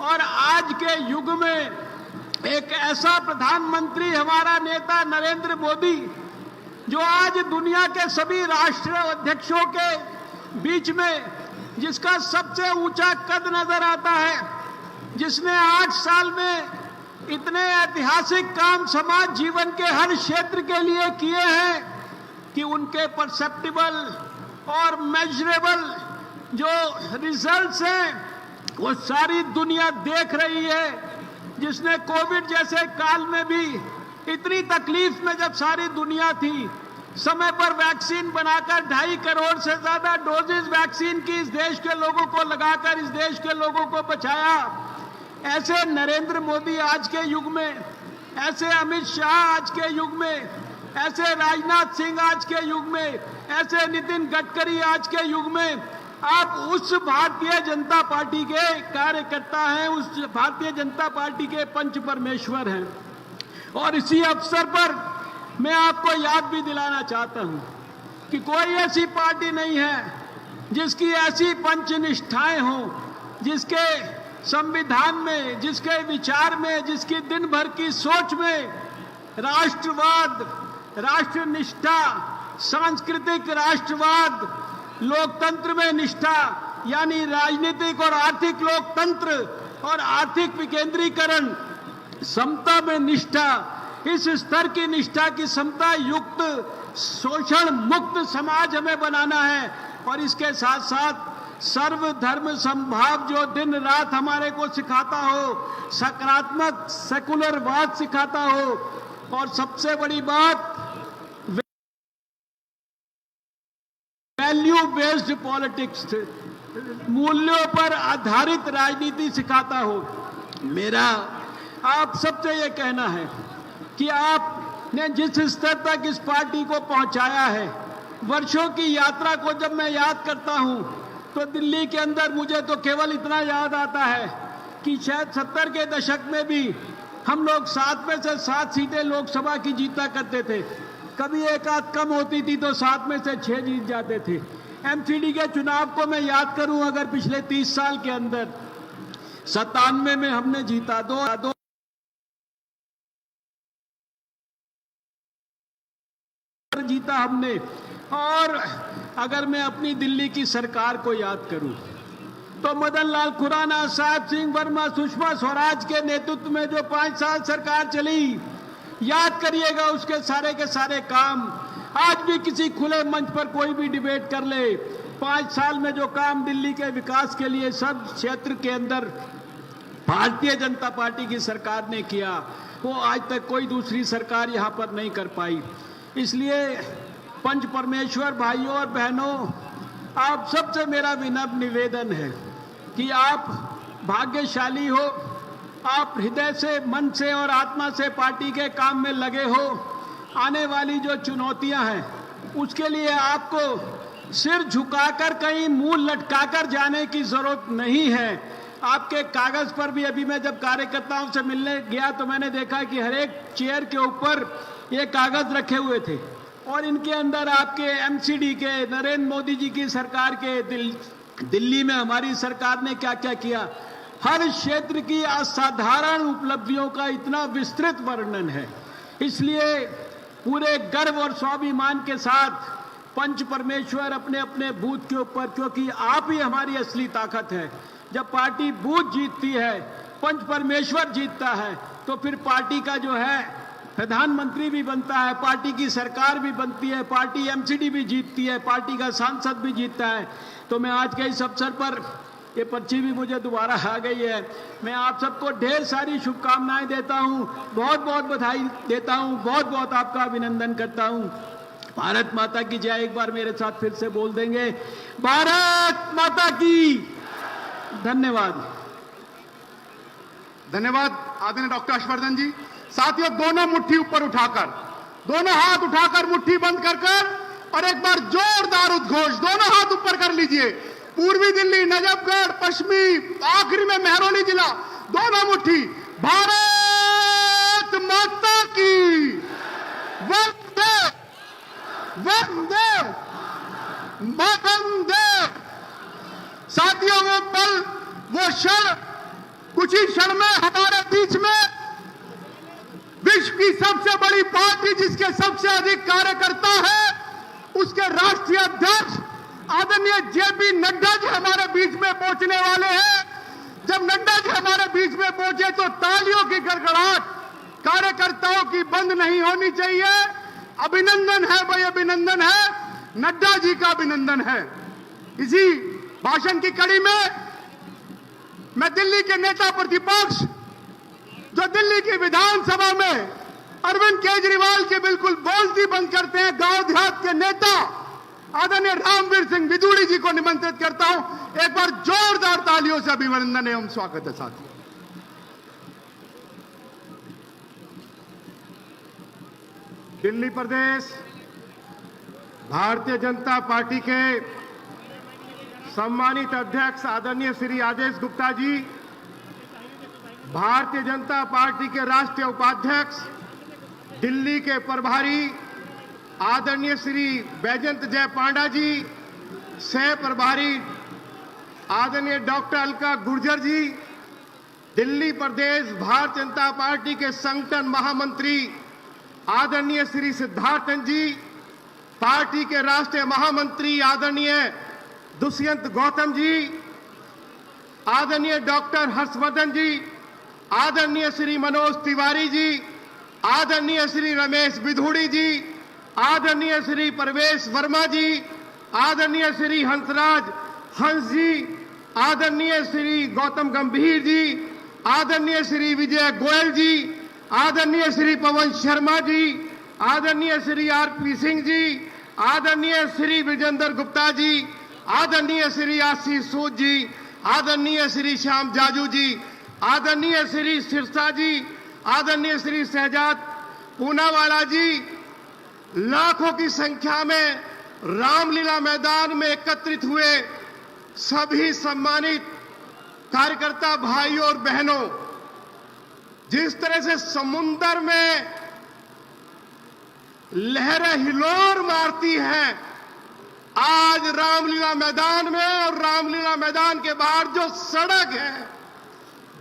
और आज के युग में एक ऐसा प्रधानमंत्री हमारा नेता नरेंद्र मोदी, जो आज दुनिया के सभी राष्ट्र अध्यक्षों के बीच में जिसका सबसे ऊंचा कद नजर आता है, जिसने 8 साल में इतने ऐतिहासिक काम समाज जीवन के हर क्षेत्र के लिए किए हैं कि उनके परसेप्टिबल और मेजरेबल जो रिजल्ट्स हैं वो सारी दुनिया देख रही है। जिसने कोविड जैसे काल में भी इतनी तकलीफ में जब सारी दुनिया थी, समय पर वैक्सीन बनाकर 2.5 करोड़ से ज्यादा डोजेज वैक्सीन की इस देश के लोगों को लगाकर इस देश के लोगों को बचाया। ऐसे नरेंद्र मोदी आज के युग में, ऐसे अमित शाह आज के युग में, ऐसे राजनाथ सिंह आज के युग में, ऐसे नितिन गडकरी आज के युग में आप उस भारतीय जनता पार्टी के कार्यकर्ता हैं, उस भारतीय जनता पार्टी के पंच परमेश्वर हैं। और इसी अवसर पर मैं आपको याद भी दिलाना चाहता हूं कि कोई ऐसी पार्टी नहीं है जिसकी ऐसी पंच निष्ठाएं हों, जिसके संविधान में, जिसके विचार में, जिसकी दिन भर की सोच में राष्ट्रवाद, राष्ट्रनिष्ठा, सांस्कृतिक राष्ट्रवाद, लोकतंत्र में निष्ठा यानी राजनीतिक और आर्थिक लोकतंत्र और आर्थिक विकेंद्रीकरण, समता में निष्ठा, इस स्तर की निष्ठा की समता युक्त शोषण मुक्त समाज हमें बनाना है। और इसके साथ साथ सर्वधर्म समभाव जो दिन रात हमारे को सिखाता हो, सकारात्मक सेकुलरवाद सिखाता हो, और सबसे बड़ी बात वैल्यू बेस्ड पॉलिटिक्स, मूल्यों पर आधारित राजनीति सिखाता हो। मेरा आप सबसे ये कहना है कि आपने जिस स्तर तक इस पार्टी को पहुंचाया है, वर्षों की यात्रा को जब मैं याद करता हूं तो दिल्ली के अंदर मुझे तो केवल इतना याद आता है कि शायद 70 के दशक में भी हम लोग 7 में से 7 सीटें लोकसभा की जीता करते थे। कभी एक आध कम होती थी तो 7 में से 6 जीत जाते थे। एमसीडी के चुनाव को मैं याद करूं, अगर पिछले 30 साल के अंदर 97 में हमने जीता, दो जीता हमने। और अगर मैं अपनी दिल्ली की सरकार को याद करूं तो मदन लाल खुराना, साहब सिंह वर्मा, सुषमा स्वराज के नेतृत्व में जो 5 साल सरकार चली, याद करिएगा उसके सारे के सारे काम। आज भी किसी खुले मंच पर कोई भी डिबेट कर ले, 5 साल में जो काम दिल्ली के विकास के लिए सब क्षेत्र के अंदर भारतीय जनता पार्टी की सरकार ने किया, वो आज तक कोई दूसरी सरकार यहां पर नहीं कर पाई। इसलिए पंच परमेश्वर भाइयों और बहनों, आप सबसे मेरा विनम्र निवेदन है कि आप भाग्यशाली हो, आप हृदय से, मन से और आत्मा से पार्टी के काम में लगे हो। आने वाली जो चुनौतियां हैं उसके लिए आपको सिर झुकाकर कहीं मुंह लटकाकर जाने की जरूरत नहीं है। आपके कागज पर भी, अभी मैं जब कार्यकर्ताओं से मिलने गया तो मैंने देखा कि हर एक चेयर के ऊपर ये कागज रखे हुए थे और इनके अंदर आपके एमसीडी के, नरेंद्र मोदी जी की सरकार के
दिल्ली में हमारी सरकार ने क्या क्या किया, हर क्षेत्र की असाधारण उपलब्धियों का इतना विस्तृत वर्णन है। इसलिए पूरे गर्व और स्वाभिमान के साथ पंच परमेश्वर अपने अपने बूथ के ऊपर, क्योंकि आप ही हमारी असली ताकत है। जब पार्टी बूथ जीतती है, पंच परमेश्वर जीतता है, तो फिर पार्टी का जो है प्रधानमंत्री भी बनता है, पार्टी की सरकार भी बनती है, पार्टी एमसीडी भी जीतती है, पार्टी का सांसद भी जीतता है। तो मैं आज के इस अवसर पर, ये पर्ची भी मुझे दोबारा आ गई है, मैं आप सबको ढेर सारी शुभकामनाएं देता हूं, बहुत बहुत बधाई देता हूं, बहुत बहुत आपका अभिनंदन करता हूं। भारत माता की जय। एक बार मेरे साथ फिर से बोल देंगे, भारत माता की। धन्यवाद।
धन्यवाद आदरणीय डॉक्टर हर्षवर्धन जी। साथियों, दोनों मुट्ठी ऊपर उठाकर, दोनों हाथ उठाकर मुट्ठी बंद कर और एक बार जोरदार उद्घोष, दोनों हाथ ऊपर कर लीजिए। पूर्वी दिल्ली, नजफगढ़, पश्चिमी, आखिरी में मेहरौली जिला, दोनों मुट्ठी। भारत माता की। वंदे वंदे वंदे। साथियों, वो पल, वो क्षण, कुछ ही क्षण में हमारे बीच में विश्व की सबसे बड़ी पार्टी, जिसके सबसे अधिक कार्यकर्ता है, उसके राष्ट्रीय अध्यक्ष आदरणीय जेपी नड्डा जी हमारे बीच में पहुंचने वाले हैं। जब नड्डा जी हमारे बीच में पहुंचे तो तालियों की गड़गड़ाहट कार्यकर्ताओं की बंद नहीं होनी चाहिए। अभिनंदन है भाई, अभिनंदन है, नड्डा जी का अभिनंदन है। इसी भाषण की कड़ी में मैं दिल्ली के नेता प्रतिपक्ष, जो दिल्ली की विधानसभा में अरविंद केजरीवाल के बिल्कुल बोलती बंद करते हैं, गांव देहात के नेता आदरणीय रामवीर सिंह विदुड़ी जी को निमंत्रित करता हूं। एक बार जोरदार तालियों से अभिनंदन एवं स्वागत है। साथियों, दिल्ली प्रदेश भारतीय जनता पार्टी के सम्मानित अध्यक्ष आदरणीय श्री आदेश गुप्ता जी, भारतीय जनता पार्टी के राष्ट्रीय उपाध्यक्ष, दिल्ली के प्रभारी आदरणीय श्री बैजंत जय पांडा जी, सह प्रभारी आदरणीय डॉक्टर अलका गुर्जर जी, दिल्ली प्रदेश भारतीय जनता पार्टी के संगठन महामंत्री आदरणीय श्री सिद्धार्थन जी, पार्टी के राष्ट्रीय महामंत्री आदरणीय दुष्यंत गौतम जी, आदरणीय डॉक्टर हर्षवर्धन जी, आदरणीय श्री मनोज तिवारी जी, आदरणीय श्री रमेश विधुड़ी जी, आदरणीय श्री परवेश वर्मा जी, आदरणीय श्री हंसराज हंस जी, आदरणीय श्री गौतम गंभीर जी, आदरणीय श्री विजय गोयल जी, आदरणीय श्री पवन शर्मा जी, आदरणीय श्री आरपी सिंह जी, आदरणीय श्री विजेंद्र गुप्ता जी, आदरणीय श्री आशीष सूद जी, आदरणीय श्री श्याम जाजू जी, आदरणीय श्री सिरसा जी, आदरणीय श्री शहजाद पूनावाला जी, लाखों की संख्या में रामलीला मैदान में एकत्रित हुए सभी सम्मानित कार्यकर्ता भाइयों और बहनों, जिस तरह से समुद्र में लहरें हिलोर मारती हैं, आज रामलीला मैदान में और रामलीला मैदान के बाहर जो सड़क है,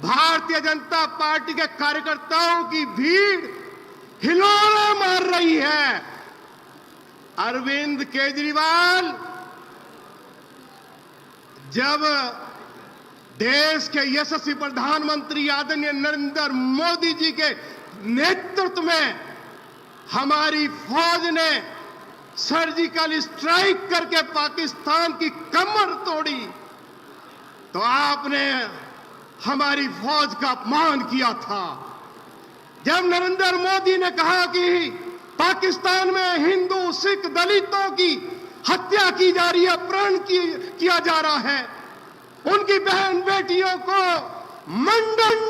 भारतीय जनता पार्टी के कार्यकर्ताओं की भीड़ हिलोरे मार रही है। अरविंद केजरीवाल जब देश के यशस्वी प्रधानमंत्री आदरणीय नरेंद्र मोदी जी के नेतृत्व में हमारी फौज ने सर्जिकल स्ट्राइक करके पाकिस्तान की कमर तोड़ी, तो आपने हमारी फौज का अपमान किया था। जब नरेंद्र मोदी ने कहा कि पाकिस्तान में हिंदू, सिख, दलितों की हत्या की जा रही है, अपहरण किया जा रहा है, उनकी बहन बेटियों को मंडन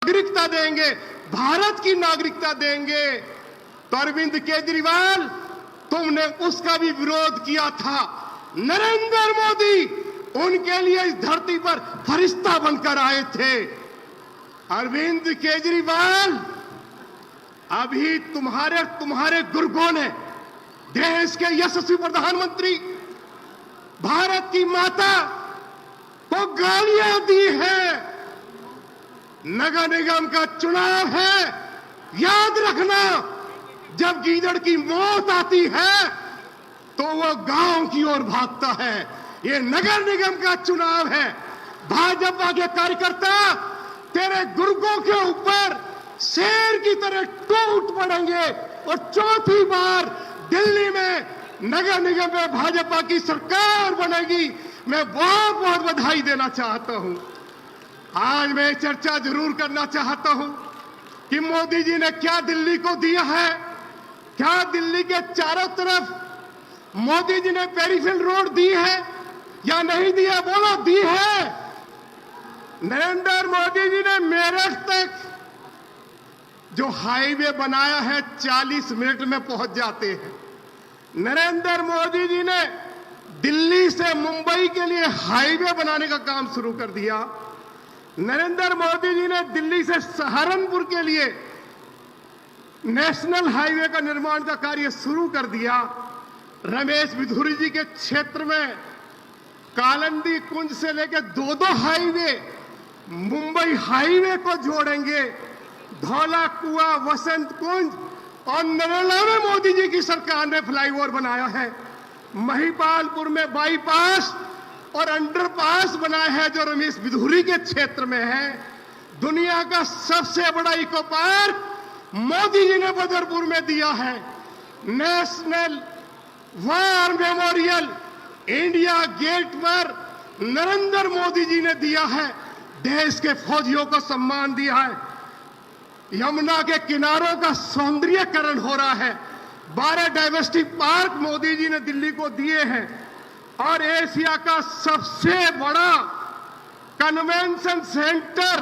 नागरिकता देंगे, भारत की नागरिकता देंगे, तो अरविंद केजरीवाल तुमने उसका भी विरोध किया था। नरेंद्र मोदी उनके लिए इस धरती पर फरिश्ता बनकर आए थे। अरविंद केजरीवाल, अभी तुम्हारे गुर्गों ने देश के यशस्वी प्रधानमंत्री भारत की माता को गालियां दी है। नगर निगम का चुनाव है, याद रखना, जब गीदड़ की मौत आती है तो वो गांव की ओर भागता है। ये नगर निगम का चुनाव है। भाजपा के कार्यकर्ता तेरे गुर्गों के ऊपर शेर की तरह टूट पड़ेंगे और चौथी बार दिल्ली में नगर निगम में भाजपा की सरकार बनेगी। मैं बहुत बहुत बधाई देना चाहता हूं। आज मैं चर्चा जरूर करना चाहता हूं कि मोदी जी ने क्या दिल्ली को दिया है। क्या दिल्ली के चारों तरफ मोदी जी ने पेरीफेरल रोड दी है या नहीं दिया? बोलो, दी है। नरेंद्र मोदी जी ने मेरठ तक जो हाईवे बनाया है 40 मिनट में पहुंच जाते हैं। नरेंद्र मोदी जी ने दिल्ली से मुंबई के लिए हाईवे बनाने का काम शुरू कर दिया। नरेंद्र मोदी जी ने दिल्ली से सहारनपुर के लिए नेशनल हाईवे का निर्माण का कार्य शुरू कर दिया। रमेश बिधूरी जी के क्षेत्र में कालंदी कुंज से लेकर 2-2 हाईवे मुंबई हाईवे को जोड़ेंगे। धौला कुआं, वसंत कुंज और नरेला में मोदी जी की सरकार ने फ्लाईओवर बनाया है। महिपालपुर में बाईपास और अंडरपास बनाया है जो रमेश बिधूरी के क्षेत्र में है। दुनिया का सबसे बड़ा इको पार्क मोदी जी ने बदरपुर में दिया है। National war memorial India gate पर नरेंद्र मोदी जी ने दिया है। देश के फौजियों को सम्मान दिया है। यमुना के किनारों का सौंदर्यीकरण हो रहा है। 12 डाइवर्सिटी पार्क मोदी जी ने दिल्ली को दिए हैं और एशिया का सबसे बड़ा कन्वेंशन सेंटर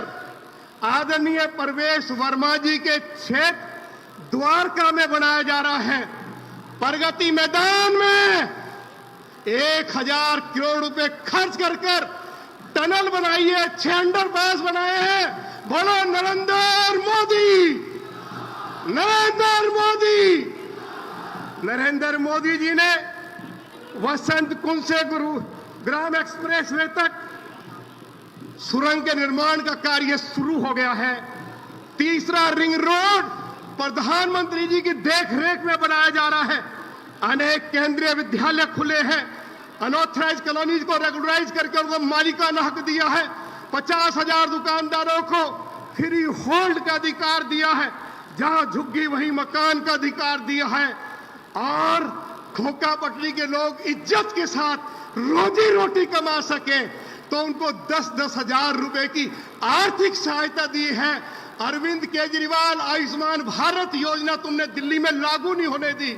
आदरणीय प्रवेश वर्मा जी के क्षेत्र द्वारका में बनाया जा रहा है। प्रगति मैदान में 1000 करोड़ रुपए खर्च कर टनल बनाई है, 6 अंडरपास बनाए हैं। बोलो नरेंद्र मोदी, नरेंद्र मोदी। नरेंद्र मोदी जी ने वसंत कुंज से गुरुग्राम एक्सप्रेसवे तक सुरंग के निर्माण का कार्य शुरू हो गया है। तीसरा रिंग रोड प्रधानमंत्री जी की देखरेख में बनाया जा रहा है। अनेक केंद्रीय विद्यालय खुले हैं। अनऑथराइज कॉलोनीज को रेगुलराइज करके उनको मालिकाना हक दिया है। 50,000 दुकानदारों को फ्री होल्ड का अधिकार दिया है। जहां झुग्गी वहीं मकान का अधिकार दिया है। और खोखा पटरी के लोग इज्जत के साथ रोजी रोटी कमा सके तो उनको 10-10 हजार रुपए की आर्थिक सहायता दी है। अरविंद केजरीवाल आयुष्मान भारत योजना तुमने दिल्ली में लागू नहीं होने दी।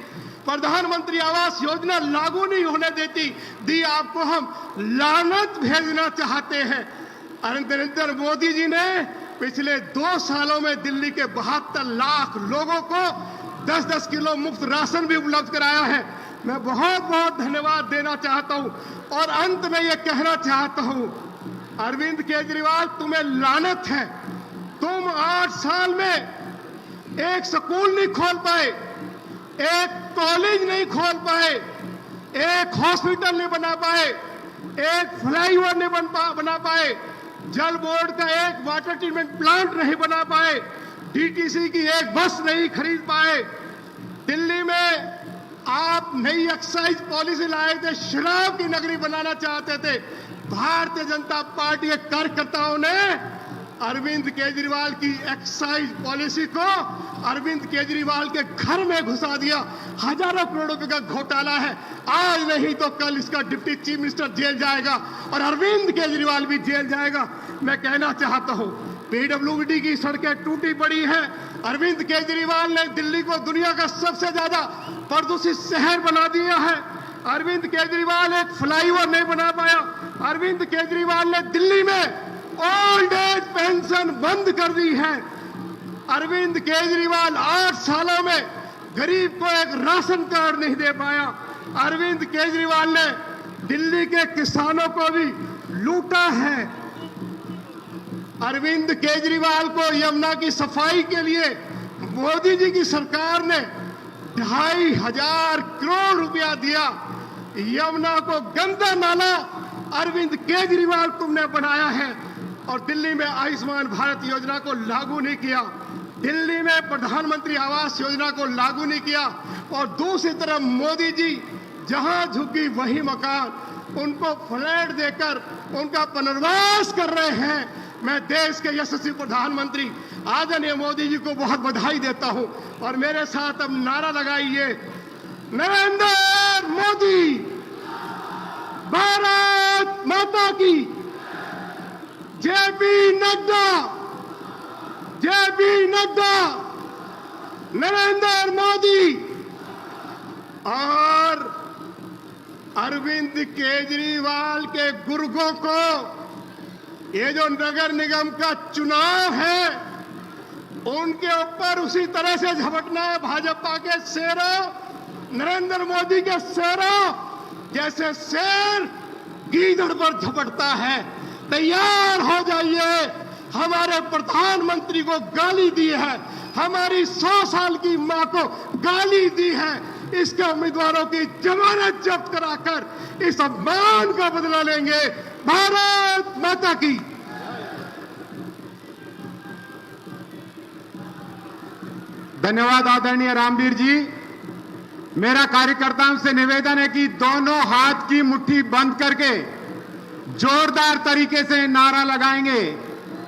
प्रधानमंत्री आवास योजना लागू नहीं होने देती दी। आपको हम लानत भेजना चाहते हैं। नरेंद्र मोदी जी ने पिछले 2 सालों में दिल्ली के 72 लाख लोगों को 10-10 किलो मुफ्त राशन भी उपलब्ध कराया है। मैं बहुत बहुत धन्यवाद देना चाहता हूं और अंत में यह कहना चाहता हूं, अरविंद केजरीवाल तुम्हें लानत है। तुम 8 साल में एक स्कूल नहीं खोल पाए, एक कॉलेज नहीं खोल पाए, एक हॉस्पिटल नहीं बना पाए, एक फ्लाईओवर नहीं बना पाए, जल बोर्ड का एक वाटर ट्रीटमेंट प्लांट नहीं बना पाए, डीटीसी की एक बस नहीं खरीद पाए। दिल्ली में आप नई एक्साइज पॉलिसी लाए थे, शराब की नगरी बनाना चाहते थे। भारतीय जनता पार्टी के कार्यकर्ताओं ने अरविंद केजरीवाल की एक्साइज पॉलिसी को अरविंद केजरीवाल के घर में घुसा दिया। हजारों करोड़ रुपए का घोटाला है। आज नहीं तो कल इसका डिप्टी चीफ मिनिस्टर जेल जाएगा और अरविंद केजरीवाल भी जेल जाएगा। मैं कहना चाहता हूं, पीडब्ल्यूडी की सड़कें टूटी पड़ी हैं। अरविंद केजरीवाल ने दिल्ली को दुनिया का सबसे ज्यादा प्रदूषित शहर बना दिया है। अरविंद केजरीवाल एक फ्लाईओवर नहीं बना पाया। अरविंद केजरीवाल ने दिल्ली में ओल्ड एज पेंशन बंद कर दी है। अरविंद केजरीवाल 8 सालों में गरीब को एक राशन कार्ड नहीं दे पाया। अरविंद केजरीवाल ने दिल्ली के किसानों को भी लूटा है। अरविंद केजरीवाल को यमुना की सफाई के लिए मोदी जी की सरकार ने 2500 करोड़ रुपया दिया। यमुना को गंदा नाला अरविंद केजरीवाल तुमने बनाया है और दिल्ली में आयुष्मान भारत योजना को लागू नहीं किया, दिल्ली में प्रधानमंत्री आवास योजना को लागू नहीं किया और दूसरी तरफ मोदी जी जहां झुकी वही मकान, उनको फ्लैट देकर उनका पुनर्वास कर रहे हैं। मैं देश के यशस्वी प्रधानमंत्री आदरणीय मोदी जी को बहुत बधाई देता हूं और मेरे साथ अब नारा लगाइए, नरेंद्र मोदी, भारत माता की, जेपी नड्डा, जेपी नड्डा, नरेंद्र मोदी। और अरविंद केजरीवाल के गुर्गों को ये जो नगर निगम का चुनाव है उनके ऊपर उसी तरह से झपटना है भाजपा के शेरों, नरेंद्र मोदी के शेरों, जैसे शेर गीदड़ पर झपटता है। तैयार हो जाइए, हमारे प्रधानमंत्री को गाली दी है, हमारी 100 साल की मां को गाली दी है, इसके उम्मीदवारों की जमानत जब्त कराकर इस अपमान का बदला लेंगे। भारत माता की।
धन्यवाद आदरणीय रामवीर जी। मेरा कार्यकर्ताओं से निवेदन है कि दोनों हाथ की मुट्ठी बंद करके जोरदार तरीके से नारा लगाएंगे,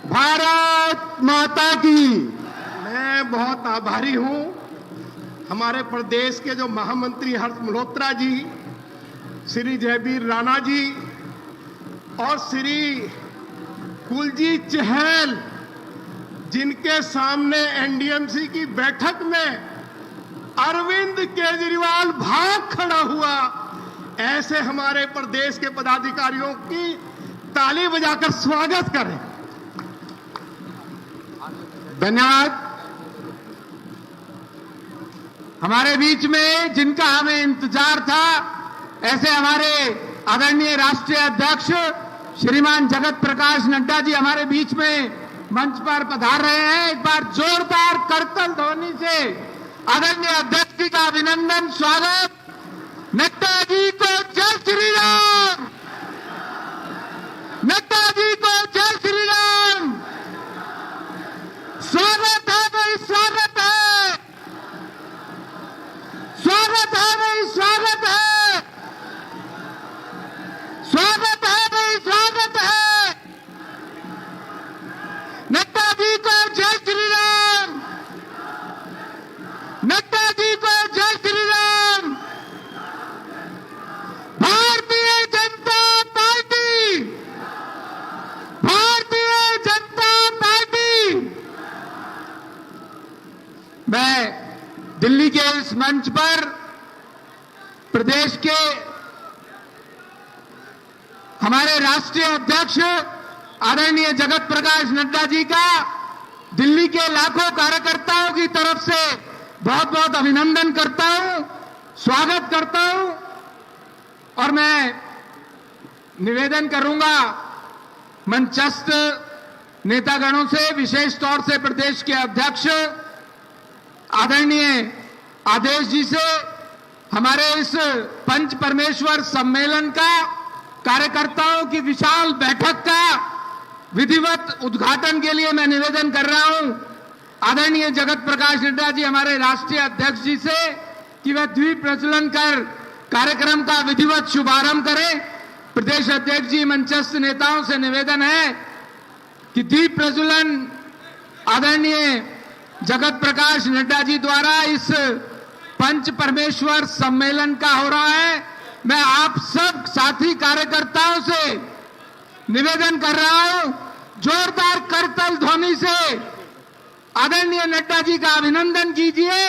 भारत माता की।
मैं बहुत आभारी हूं हमारे प्रदेश के जो महामंत्री हर्ष मल्होत्रा जी, श्री जयवीर राणा जी और श्री कुलजीत चहल, जिनके सामने एनडीएमसी की बैठक में अरविंद केजरीवाल भाग खड़ा हुआ। ऐसे हमारे प्रदेश के पदाधिकारियों की ताली बजाकर स्वागत करें।
धन्यवाद। हमारे बीच में जिनका हमें इंतजार था, ऐसे हमारे आदरणीय राष्ट्रीय अध्यक्ष श्रीमान जगत प्रकाश नड्डा जी हमारे बीच में मंच पर पधार रहे हैं। एक बार जोरदार करतल ध्वनि से आदरणीय अध्यक्ष जी का अभिनंदन, स्वागत। नड्डा जी को जय श्री राम, नड्डा जी को जय श्री राम। स्वागत है भाई, स्वागत है, स्वागत है भाई, स्वागत है, स्वागत है भाई, स्वागत है। नड्डा जी को जय श्री राम, नड्डा जी को जय श्री राम। Bharatiya Janata party, Bharatiya Janata party. मैं दिल्ली के इस मंच पर प्रदेश के हमारे राष्ट्रीय अध्यक्ष आदरणीय जगत प्रकाश नड्डा जी का दिल्ली के लाखों कार्यकर्ताओं की तरफ से बहुत बहुत अभिनंदन करता हूं, स्वागत करता हूं। और मैं निवेदन करूंगा मंचस्थ नेतागणों से, विशेष तौर से प्रदेश के अध्यक्ष आदरणीय आदेश जी से, हमारे इस पंच परमेश्वर सम्मेलन का, कार्यकर्ताओं की विशाल बैठक का विधिवत उद्घाटन के लिए मैं निवेदन कर रहा हूं आदरणीय जगत प्रकाश नड्डा जी हमारे राष्ट्रीय अध्यक्ष जी से कि वह द्वीप प्रज्वलन कर कार्यक्रम का विधिवत शुभारंभ करें। प्रदेश अध्यक्ष जी, मंचस्थ नेताओं से निवेदन है कि दीप प्रज्वलन आदरणीय जगत प्रकाश नड्डा जी द्वारा इस पंच परमेश्वर सम्मेलन का हो रहा है। मैं आप सब साथी कार्यकर्ताओं से निवेदन कर रहा हूं, जोरदार करतल ध्वनि से आदरणीय नड्डा जी का अभिनंदन कीजिए।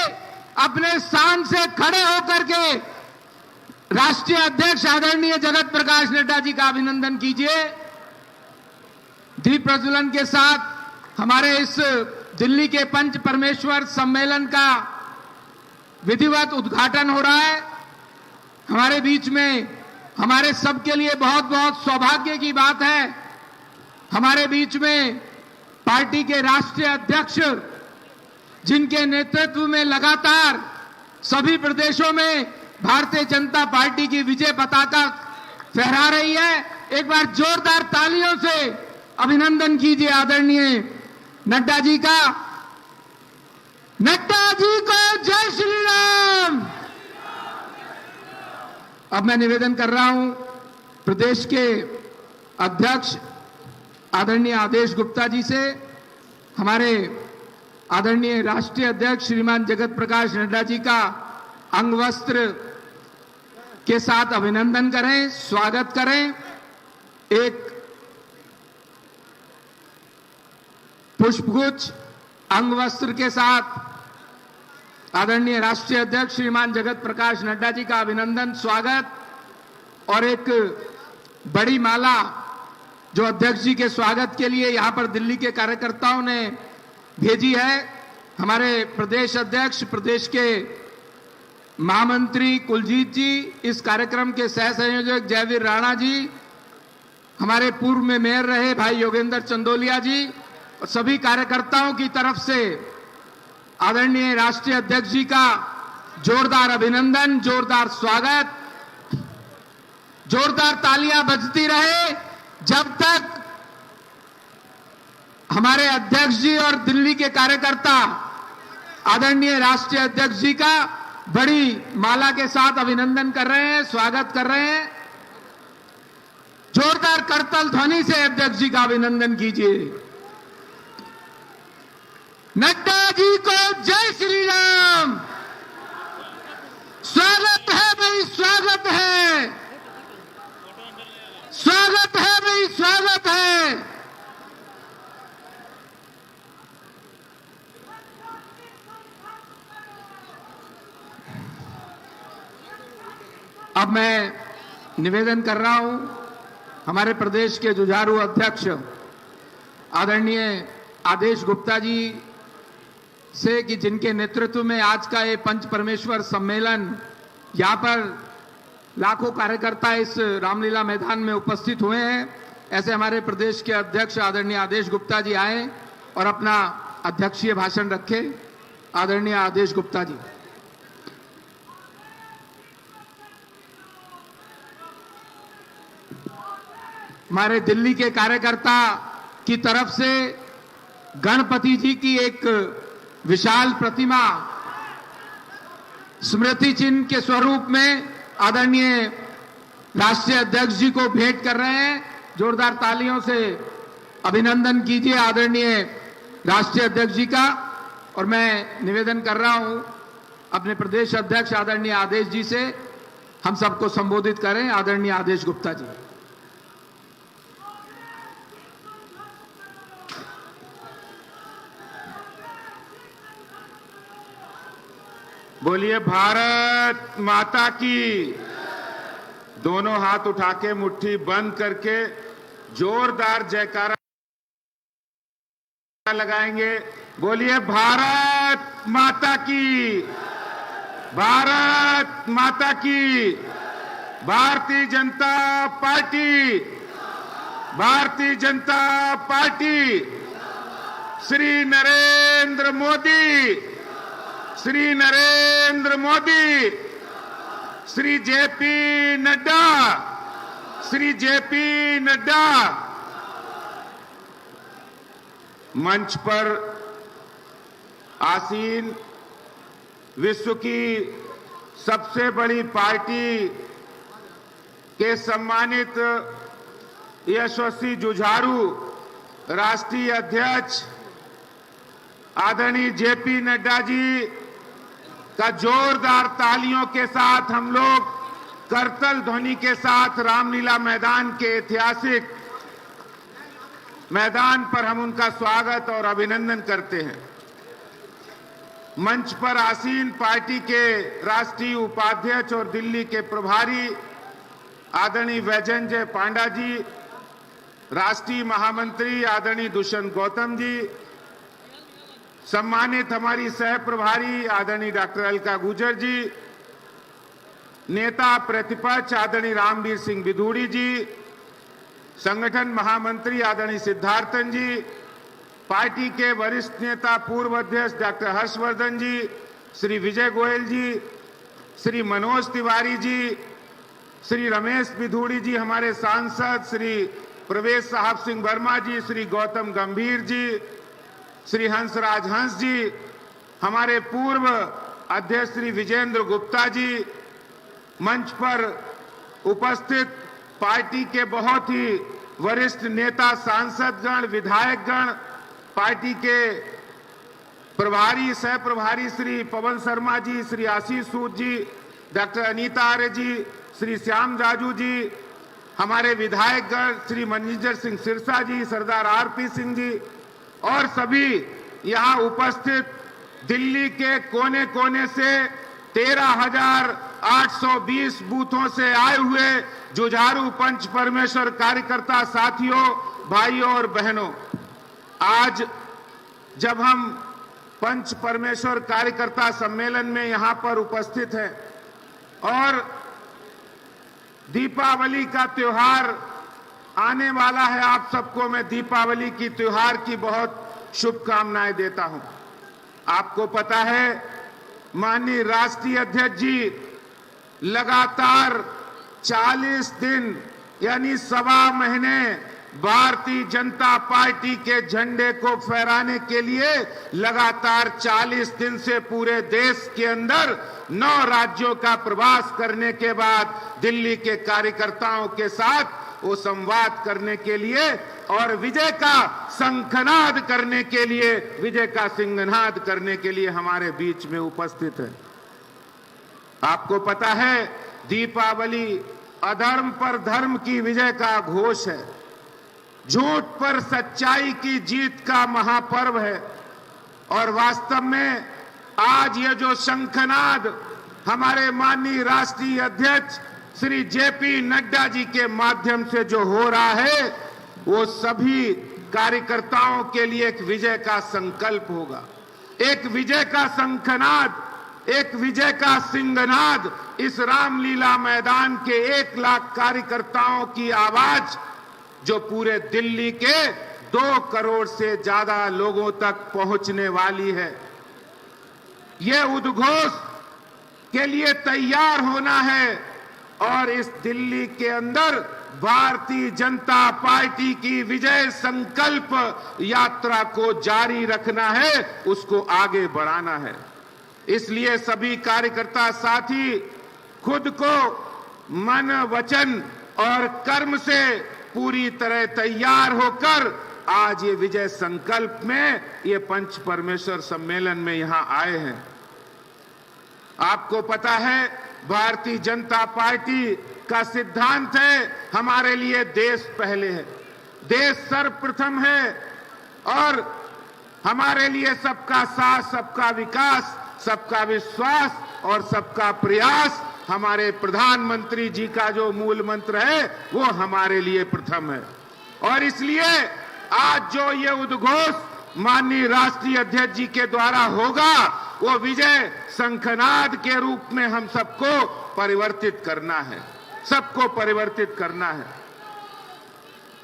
अपने स्थान से खड़े होकर के राष्ट्रीय अध्यक्ष आदरणीय जगत प्रकाश नड्डा जी का अभिनंदन कीजिए। दीप प्रज्वलन के साथ हमारे इस दिल्ली के पंच परमेश्वर सम्मेलन का विधिवत उद्घाटन हो रहा है। हमारे बीच में हमारे सबके लिए बहुत बहुत सौभाग्य की बात है, हमारे बीच में पार्टी के राष्ट्रीय अध्यक्ष, जिनके नेतृत्व में लगातार सभी प्रदेशों में भारतीय जनता पार्टी की विजय पताका फहरा रही है। एक बार जोरदार तालियों से अभिनंदन कीजिए आदरणीय नड्डा जी का। नड्डा जी को जय श्री राम। अब मैं निवेदन कर रहा हूं प्रदेश के अध्यक्ष आदरणीय आदेश गुप्ता जी से, हमारे आदरणीय राष्ट्रीय अध्यक्ष श्रीमान जगत प्रकाश नड्डा जी का अंगवस्त्र के साथ अभिनंदन करें, स्वागत करें। एक पुष्पगुच्छ अंगवस्त्र के साथ आदरणीय राष्ट्रीय अध्यक्ष श्रीमान जगत प्रकाश नड्डा जी का अभिनंदन, स्वागत और एक बड़ी माला जो अध्यक्ष जी के स्वागत के लिए यहां पर दिल्ली के कार्यकर्ताओं ने भेजी है। हमारे प्रदेश अध्यक्ष, प्रदेश के महामंत्री कुलजीत जी, इस कार्यक्रम के सह संयोजक जयवीर राणा जी, हमारे पूर्व में मेयर रहे भाई योगेंद्र चंदोलिया जी और सभी कार्यकर्ताओं की तरफ से आदरणीय राष्ट्रीय अध्यक्ष जी का जोरदार अभिनंदन, जोरदार स्वागत। जोरदार तालियां बजती रहे जब तक हमारे अध्यक्ष जी और दिल्ली के कार्यकर्ता आदरणीय राष्ट्रीय अध्यक्ष जी का बड़ी माला के साथ अभिनंदन कर रहे हैं, स्वागत कर रहे हैं। जोरदार करताल ध्वनि से अध्यक्ष जी का अभिनंदन कीजिए। नड्डा जी को जय श्री राम। स्वागत है भाई, स्वागत है, स्वागत है भाई, स्वागत है। अब मैं निवेदन कर रहा हूं हमारे प्रदेश के जुझारू अध्यक्ष आदरणीय आदेश गुप्ता जी से कि जिनके नेतृत्व में आज का ये पंच परमेश्वर सम्मेलन, यहां पर लाखों कार्यकर्ता इस रामलीला मैदान में उपस्थित हुए हैं, ऐसे हमारे प्रदेश के अध्यक्ष आदरणीय आदेश गुप्ता जी आए और अपना अध्यक्षीय भाषण रखे। आदरणीय आदेश गुप्ता जी। हमारे दिल्ली के कार्यकर्ता की तरफ से गणपति जी की एक विशाल प्रतिमा स्मृति चिन्ह के स्वरूप में आदरणीय राष्ट्रीय अध्यक्ष जी को भेंट कर रहे हैं। जोरदार तालियों से अभिनंदन कीजिए आदरणीय राष्ट्रीय अध्यक्ष जी का। और मैं निवेदन कर रहा हूं अपने प्रदेश अध्यक्ष आदरणीय आदेश जी से, हम सबको संबोधित करें। आदरणीय आदेश गुप्ता जी।
बोलिए भारत माता की। दोनों हाथ उठा के मुट्ठी बंद करके जोरदार जयकारा लगाएंगे। बोलिए भारत माता की, भारत माता की। Bharatiya Janata party, Bharatiya Janata party. Shri Narendra Modi, Shri Narendra Modi, Shri JP Nadda, Shri JP Nadda. मंच पर आसीन विश्व की सबसे बड़ी पार्टी के सम्मानित यशस्वी जुझारू राष्ट्रीय अध्यक्ष आदरणीय जेपी नड्डा जी का जोरदार तालियों के साथ हम लोग करतल ध्वनि के साथ रामलीला मैदान के ऐतिहासिक मैदान पर हम उनका स्वागत और अभिनंदन करते हैं। मंच पर आसीन पार्टी के राष्ट्रीय उपाध्यक्ष और दिल्ली के प्रभारी आदरणीय वैजयंत पांडा जी, राष्ट्रीय महामंत्री आदरणीय दुष्यंत गौतम जी, सम्मानित हमारी सह प्रभारी आदरणीय डॉक्टर अलका गुर्जर जी, नेता प्रतिपक्ष आदरणीय रामवीर सिंह बिधूड़ी जी, संगठन महामंत्री आदरणीय सिद्धार्थन जी, पार्टी के वरिष्ठ नेता पूर्व अध्यक्ष डॉक्टर हर्षवर्धन जी, श्री विजय गोयल जी, श्री मनोज तिवारी जी, श्री रमेश बिधूड़ी जी, हमारे सांसद श्री प्रवेश साहब सिंह वर्मा जी, श्री गौतम गंभीर जी, श्री हंसराज हंस जी, हमारे पूर्व अध्यक्ष श्री विजेंद्र गुप्ता जी, मंच पर उपस्थित पार्टी के बहुत ही वरिष्ठ नेता, सांसदगण, विधायकगण, पार्टी के प्रभारी, सह प्रभारी श्री पवन शर्मा जी, श्री आशीष सूद जी, डॉक्टर अनीता आर्य जी, श्री श्याम जाजू जी, हमारे विधायकगण श्री मनजिंदर सिंह सिरसा जी, सरदार आरपी सिंह जी और सभी यहां उपस्थित दिल्ली के कोने कोने से 13,820 बूथों से आए हुए जुझारू पंच परमेश्वर कार्यकर्ता साथियों, भाइयों और बहनों, आज जब हम पंच परमेश्वर कार्यकर्ता सम्मेलन में यहां पर उपस्थित हैं और दीपावली का त्योहार आने वाला है, आप सबको मैं दीपावली की त्योहार की बहुत शुभकामनाएं देता हूं। आपको पता है माननीय राष्ट्रीय अध्यक्ष जी लगातार 40 दिन यानी 1.25 महीने भारतीय जनता पार्टी के झंडे को फहराने के लिए लगातार 40 दिन से पूरे देश के अंदर 9 राज्यों का प्रवास करने के बाद दिल्ली के कार्यकर्ताओं के साथ वो संवाद करने के लिए और विजय का शंखनाद करने के लिए, विजय का सिंहनाद करने के लिए हमारे बीच में उपस्थित है। आपको पता है दीपावली अधर्म पर धर्म की विजय का घोष है, झूठ पर सच्चाई की जीत का महापर्व है और वास्तव में आज ये जो शंखनाद हमारे माननीय राष्ट्रीय अध्यक्ष श्री जेपी नड्डा जी के माध्यम से जो हो रहा है वो सभी कार्यकर्ताओं के लिए एक विजय का संकल्प होगा, एक विजय का शंखनाद, एक विजय का सिंहनाद। इस रामलीला मैदान के 1 लाख कार्यकर्ताओं की आवाज जो पूरे दिल्ली के 2 करोड़ से ज्यादा लोगों तक पहुंचने वाली है, ये उद्घोष के लिए तैयार होना है और इस दिल्ली के अंदर भारतीय जनता पार्टी की विजय संकल्प यात्रा को जारी रखना है, उसको आगे बढ़ाना है। इसलिए सभी कार्यकर्ता साथी खुद को मन, वचन और कर्म से पूरी तरह तैयार होकर आज ये विजय संकल्प में ये पंच परमेश्वर सम्मेलन में यहां आए हैं। आपको पता है भारतीय जनता पार्टी का सिद्धांत है हमारे लिए देश पहले है, देश सर्वप्रथम है और हमारे लिए सबका साथ, सबका विकास, सबका विश्वास और सबका प्रयास हमारे प्रधानमंत्री जी का जो मूल मंत्र है वो हमारे लिए प्रथम है। और इसलिए आज जो ये उद्घोष माननीय राष्ट्रीय अध्यक्ष जी के द्वारा होगा वो विजय शंखनाद के रूप में हम सबको परिवर्तित करना है, सबको परिवर्तित करना है।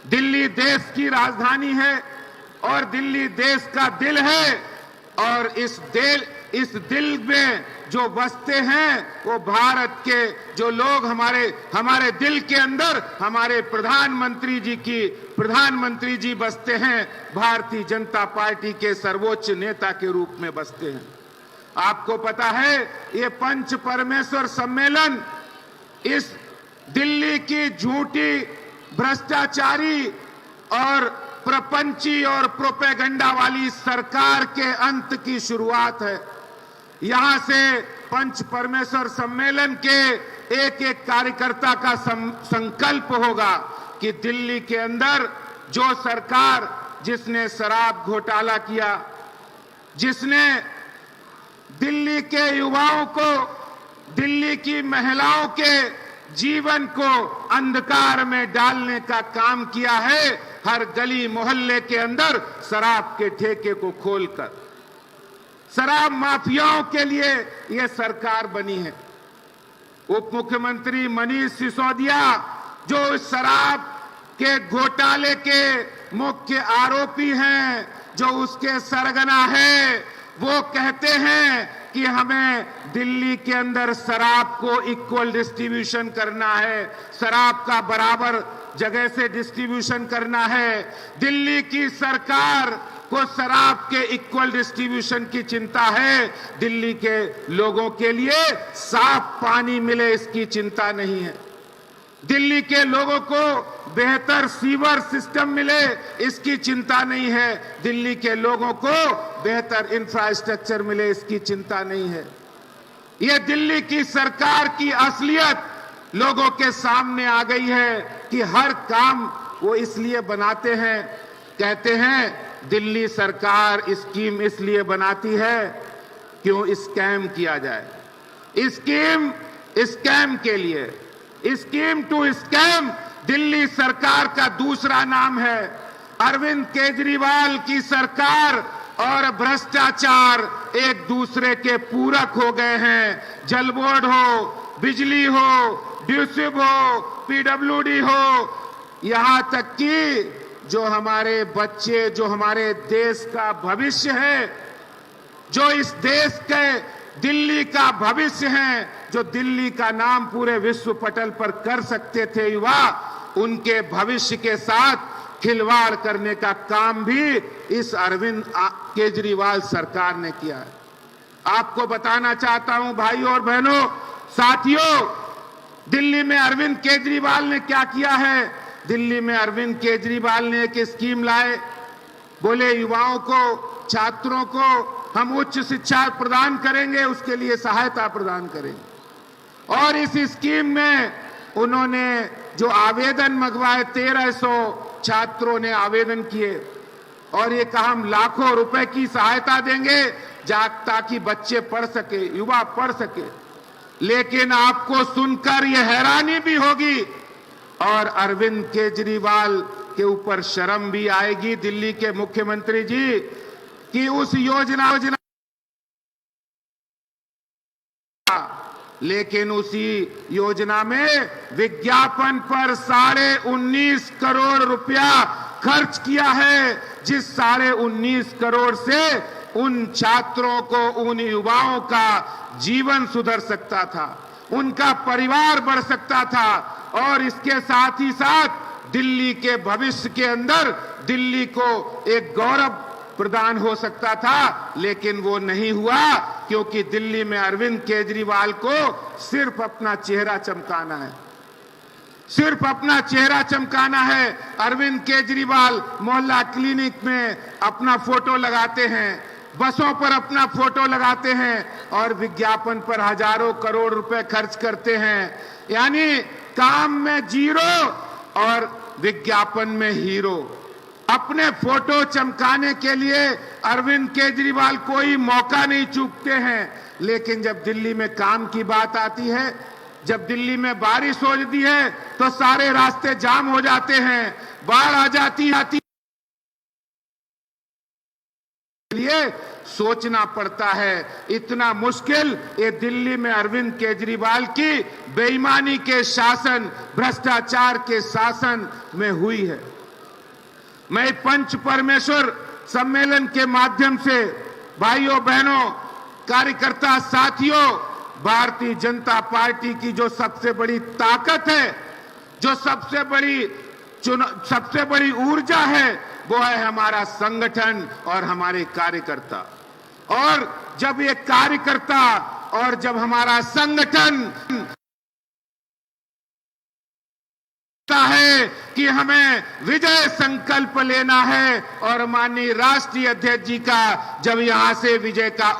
दिल्ली देश की राजधानी है और दिल्ली देश का दिल है और इस दिल में जो बसते हैं वो भारत के जो लोग हमारे दिल के अंदर हमारे प्रधानमंत्री जी बसते हैं, भारतीय जनता पार्टी के सर्वोच्च नेता के रूप में बसते हैं। आपको पता है ये पंच परमेश्वर सम्मेलन इस दिल्ली की झूठी, भ्रष्टाचारी और प्रपंची और प्रोपेगेंडा वाली सरकार के अंत की शुरुआत है। यहां से पंच परमेश्वर सम्मेलन के एक एक कार्यकर्ता का संकल्प होगा कि दिल्ली के अंदर जो सरकार जिसने शराब घोटाला किया, जिसने दिल्ली के युवाओं को, दिल्ली की महिलाओं के जीवन को अंधकार में डालने का काम किया है, हर गली मोहल्ले के अंदर शराब के ठेके को खोलकर शराब माफियाओं के लिए यह सरकार बनी है। उप मुख्यमंत्री मनीष सिसोदिया जो शराब के घोटाले के मुख्य आरोपी हैं, जो उसके सरगना है, वो कहते हैं कि हमें दिल्ली के अंदर शराब को इक्वल डिस्ट्रीब्यूशन करना है, शराब का बराबर जगह से डिस्ट्रीब्यूशन करना है। दिल्ली की सरकार को शराब के इक्वल डिस्ट्रीब्यूशन की चिंता है, दिल्ली के लोगों के लिए साफ पानी मिले इसकी चिंता नहीं है। दिल्ली के लोगों को बेहतर सीवर सिस्टम मिले इसकी चिंता नहीं है, दिल्ली के लोगों को बेहतर इंफ्रास्ट्रक्चर मिले इसकी चिंता नहीं है। यह दिल्ली की सरकार की असलियत लोगों के सामने आ गई है कि हर काम वो इसलिए बनाते हैं, कहते हैं दिल्ली सरकार स्कीम इसलिए बनाती है क्यों स्कैम किया जाए। स्कैम के लिए, स्कीम टू स्कैम दिल्ली सरकार का दूसरा नाम है। अरविंद केजरीवाल की सरकार और भ्रष्टाचार एक दूसरे के पूरक हो गए हैं। जल बोर्ड हो, बिजली हो, ड्यूसिब हो, पीडब्ल्यूडी हो, यहां तक कि जो हमारे बच्चे, जो हमारे देश का भविष्य है, जो इस देश के दिल्ली का भविष्य है, जो दिल्ली का नाम पूरे विश्व पटल पर कर सकते थे युवा, उनके भविष्य के साथ खिलवाड़ करने का काम भी इस अरविंद केजरीवाल सरकार ने किया है। आपको बताना चाहता हूं भाइयों और बहनों, साथियों, दिल्ली में अरविंद केजरीवाल ने क्या किया है। दिल्ली में अरविंद केजरीवाल ने एक स्कीम लाए, बोले युवाओं को, छात्रों को हम उच्च शिक्षा प्रदान करेंगे, उसके लिए सहायता प्रदान करेंगे। और इस स्कीम में उन्होंने जो आवेदन मंगवाए, 1300 छात्रों ने आवेदन किए और ये कहा हम लाखों रुपए की सहायता देंगे ताकि बच्चे पढ़ सके, युवा पढ़ सके। लेकिन आपको सुनकर यह हैरानी भी होगी और अरविंद केजरीवाल के ऊपर शर्म भी आएगी, दिल्ली के मुख्यमंत्री जी, कि उस योजना लेकिन उसी योजना में विज्ञापन पर 19.5 करोड़ रुपया खर्च किया है, जिस 19.5 करोड़ से उन छात्रों को, उन युवाओं का जीवन सुधर सकता था, उनका परिवार बढ़ सकता था और इसके साथ ही साथ दिल्ली के भविष्य के अंदर दिल्ली को एक गौरव प्रदान हो सकता था। लेकिन वो नहीं हुआ क्योंकि दिल्ली में अरविंद केजरीवाल को सिर्फ अपना चेहरा चमकाना है, सिर्फ अपना चेहरा चमकाना है। अरविंद केजरीवाल मोहल्ला क्लिनिक में अपना फोटो लगाते हैं, बसों पर अपना फोटो लगाते हैं और विज्ञापन पर हजारों करोड़ रुपए खर्च करते हैं। यानी काम में जीरो और विज्ञापन में हीरो। अपने फोटो चमकाने के लिए अरविंद केजरीवाल कोई मौका नहीं चूकते हैं, लेकिन जब दिल्ली में काम की बात आती है, जब दिल्ली में बारिश हो जाती है तो सारे रास्ते जाम हो जाते हैं, बाढ़ आ जाती है, लिए सोचना पड़ता है। इतना मुश्किल ये दिल्ली में अरविंद केजरीवाल की बेईमानी के शासन, भ्रष्टाचार के शासन में हुई है। मैं पंच परमेश्वर सम्मेलन के माध्यम से भाइयों बहनों, कार्यकर्ता साथियों, भारतीय जनता पार्टी की जो सबसे बड़ी ताकत है, जो सबसे बड़ी ऊर्जा है, वो है हमारा संगठन और हमारे कार्यकर्ता। और जब ये कार्यकर्ता और जब हमारा संगठन है कि हमें विजय संकल्प लेना है और माननीय राष्ट्रीय अध्यक्ष जी का जब यहां से विजय का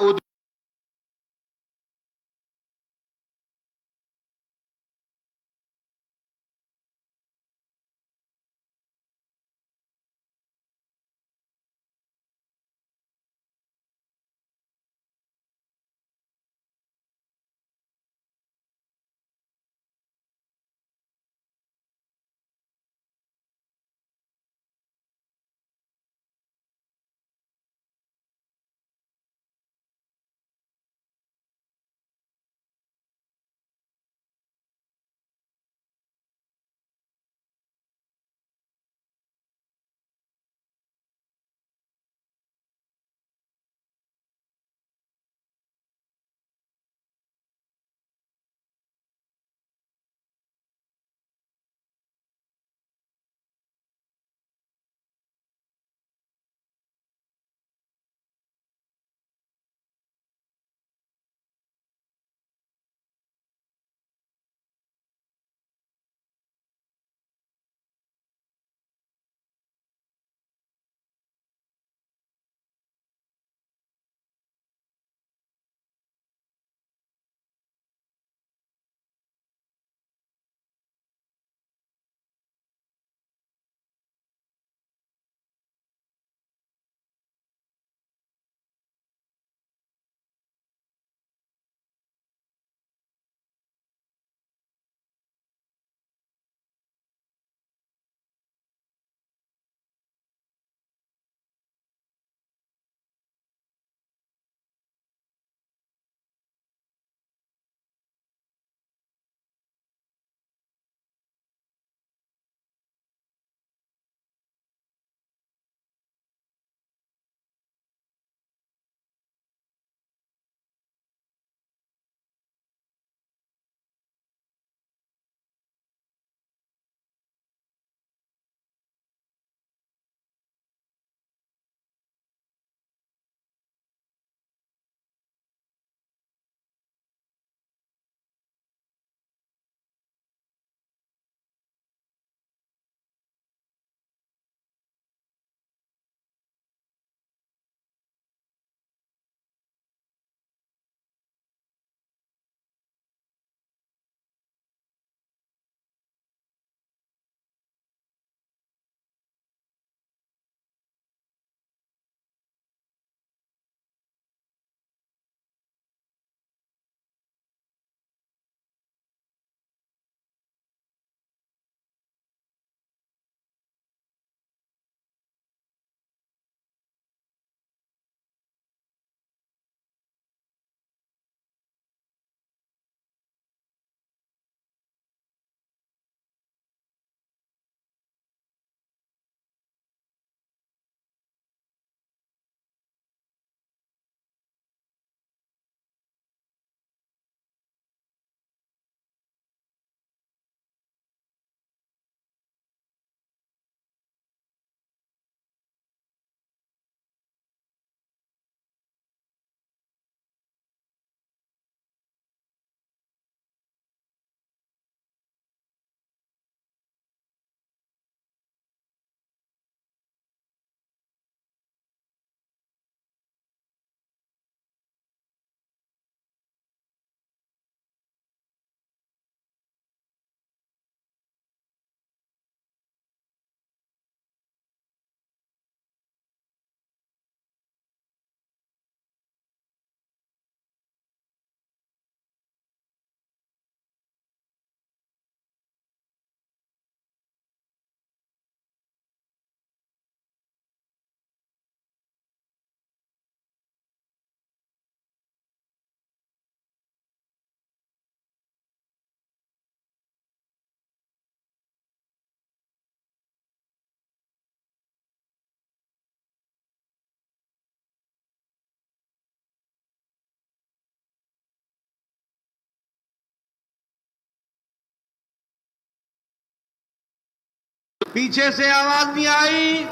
पीछे से आवाज नहीं आई,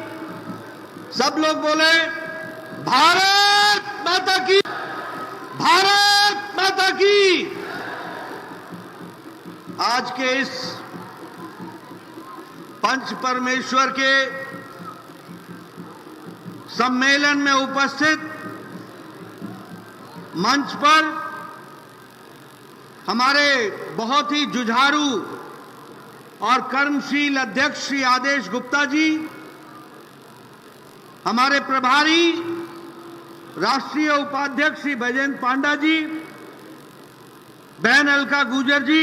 सब लोग बोले भारत माता की, भारत माता की। आज के इस पंच परमेश्वर के सम्मेलन में उपस्थित मंच पर हमारे बहुत ही जुझारू और कर्मशील अध्यक्ष श्री आदेश गुप्ता जी, हमारे प्रभारी राष्ट्रीय उपाध्यक्ष श्री बैजयंत पांडा जी, बहन अलका गुजर जी,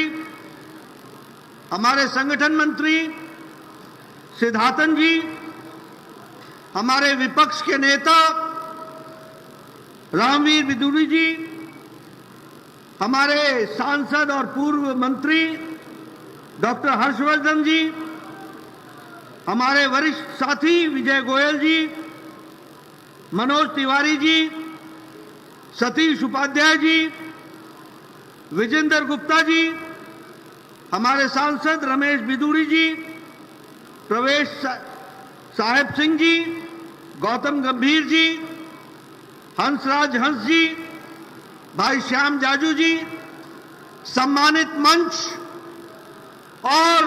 हमारे संगठन मंत्री सिद्धार्थन जी, हमारे विपक्ष के नेता रामवीर विदुड़ी जी, हमारे सांसद और पूर्व मंत्री डॉक्टर हर्षवर्धन जी, हमारे वरिष्ठ साथी विजय गोयल जी, मनोज तिवारी जी, सतीश उपाध्याय जी, विजेंद्र गुप्ता जी, हमारे सांसद रमेश बिदुड़ी जी, प्रवेश साहेब सिंह जी, गौतम गंभीर जी, हंसराज हंस जी, भाई श्याम जाजू जी, सम्मानित मंच और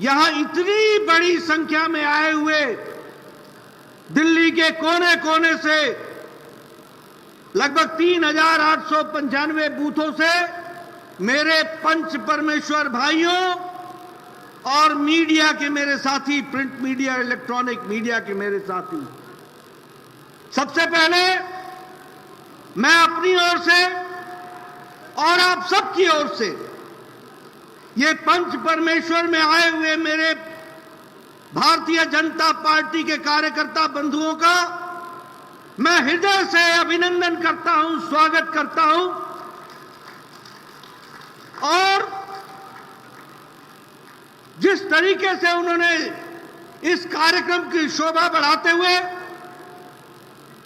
यहां इतनी बड़ी संख्या में आए हुए दिल्ली के कोने कोने से लगभग 3,895 बूथों से मेरे पंच परमेश्वर भाइयों और मीडिया के मेरे साथी, प्रिंट मीडिया, इलेक्ट्रॉनिक मीडिया के मेरे साथी, सबसे पहले मैं अपनी ओर से और आप सबकी ओर से ये पंच परमेश्वर में आए हुए मेरे भारतीय जनता पार्टी के कार्यकर्ता बंधुओं का मैं हृदय से अभिनंदन करता हूं, स्वागत करता हूं। और जिस तरीके से उन्होंने इस कार्यक्रम की शोभा बढ़ाते हुए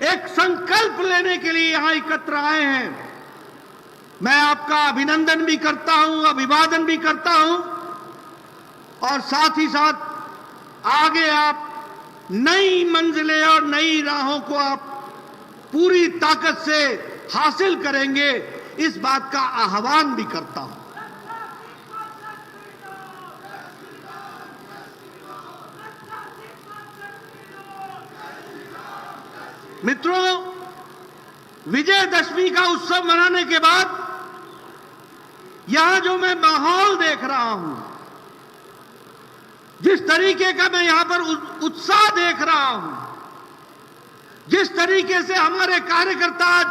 एक संकल्प लेने के लिए यहां एकत्र आए हैं, मैं आपका अभिनंदन भी करता हूं, अभिवादन भी करता हूं। और साथ ही साथ आगे आप नई मंजिलें और नई राहों को आप पूरी ताकत से हासिल करेंगे, इस बात का आह्वान भी करता हूं। मित्रों, विजयदशमी का उत्सव मनाने के बाद यहां जो मैं माहौल देख रहा हूं, जिस तरीके का मैं यहां पर उत्साह देख रहा हूं, जिस तरीके से हमारे कार्यकर्ता आज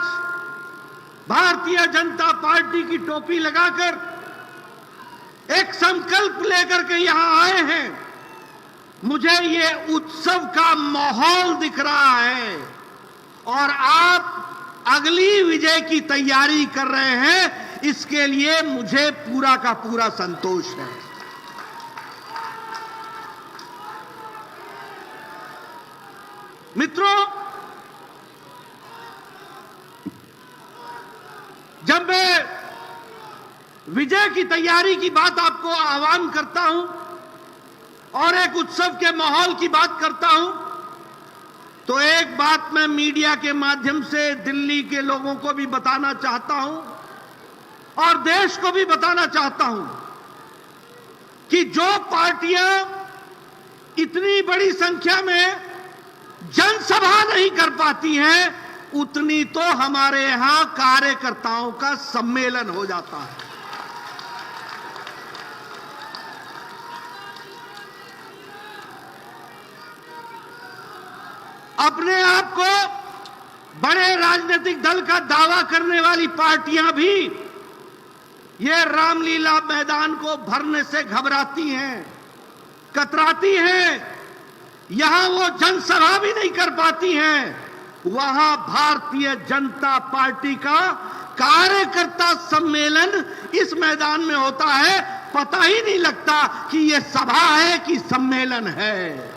भारतीय जनता पार्टी की टोपी लगाकर एक संकल्प लेकर के यहां आए हैं, मुझे ये उत्सव का माहौल दिख रहा है। और आप अगली विजय की तैयारी कर रहे हैं, इसके लिए मुझे पूरा का पूरा संतोष है। मित्रों, जब मैं विजय की तैयारी की बात आपको आह्वान करता हूं और एक उत्सव के माहौल की बात करता हूं, तो एक बात मैं मीडिया के माध्यम से दिल्ली के लोगों को भी बताना चाहता हूं और देश को भी बताना चाहता हूं कि जो पार्टियां इतनी बड़ी संख्या में जनसभा नहीं कर पाती हैं, उतनी तो हमारे यहां कार्यकर्ताओं का सम्मेलन हो जाता है। अपने आप को बड़े राजनीतिक दल का दावा करने वाली पार्टियां भी ये रामलीला मैदान को भरने से घबराती हैं, कतराती हैं। यहां वो जनसभा भी नहीं कर पाती हैं, वहां भारतीय जनता पार्टी का कार्यकर्ता सम्मेलन इस मैदान में होता है। पता ही नहीं लगता कि ये सभा है कि सम्मेलन है।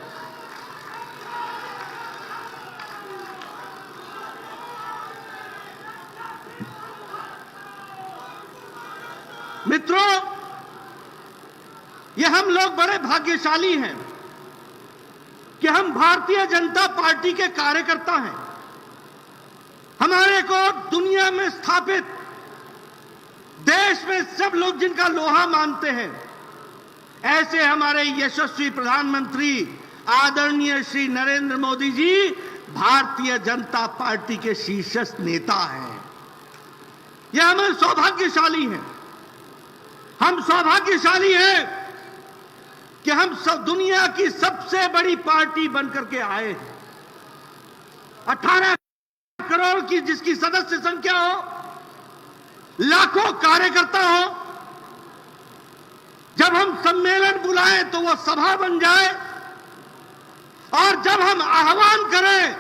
मित्रों,
ये हम लोग बड़े भाग्यशाली हैं कि हम भारतीय जनता पार्टी के कार्यकर्ता हैं। हमारे को दुनिया में स्थापित, देश में सब लोग जिनका लोहा मानते हैं, ऐसे हमारे यशस्वी प्रधानमंत्री आदरणीय श्री नरेंद्र मोदी जी भारतीय जनता पार्टी के शीर्षस्थ नेता हैं। यह हम सौभाग्यशाली हैं। हम सौभाग्यशाली हैं कि हम सब दुनिया की सबसे बड़ी पार्टी बनकर के आए हैं। 18 करोड़ की जिसकी सदस्य संख्या हो, लाखों कार्यकर्ता हो, जब हम सम्मेलन बुलाएं तो वो सभा बन जाए, और जब हम आह्वान करें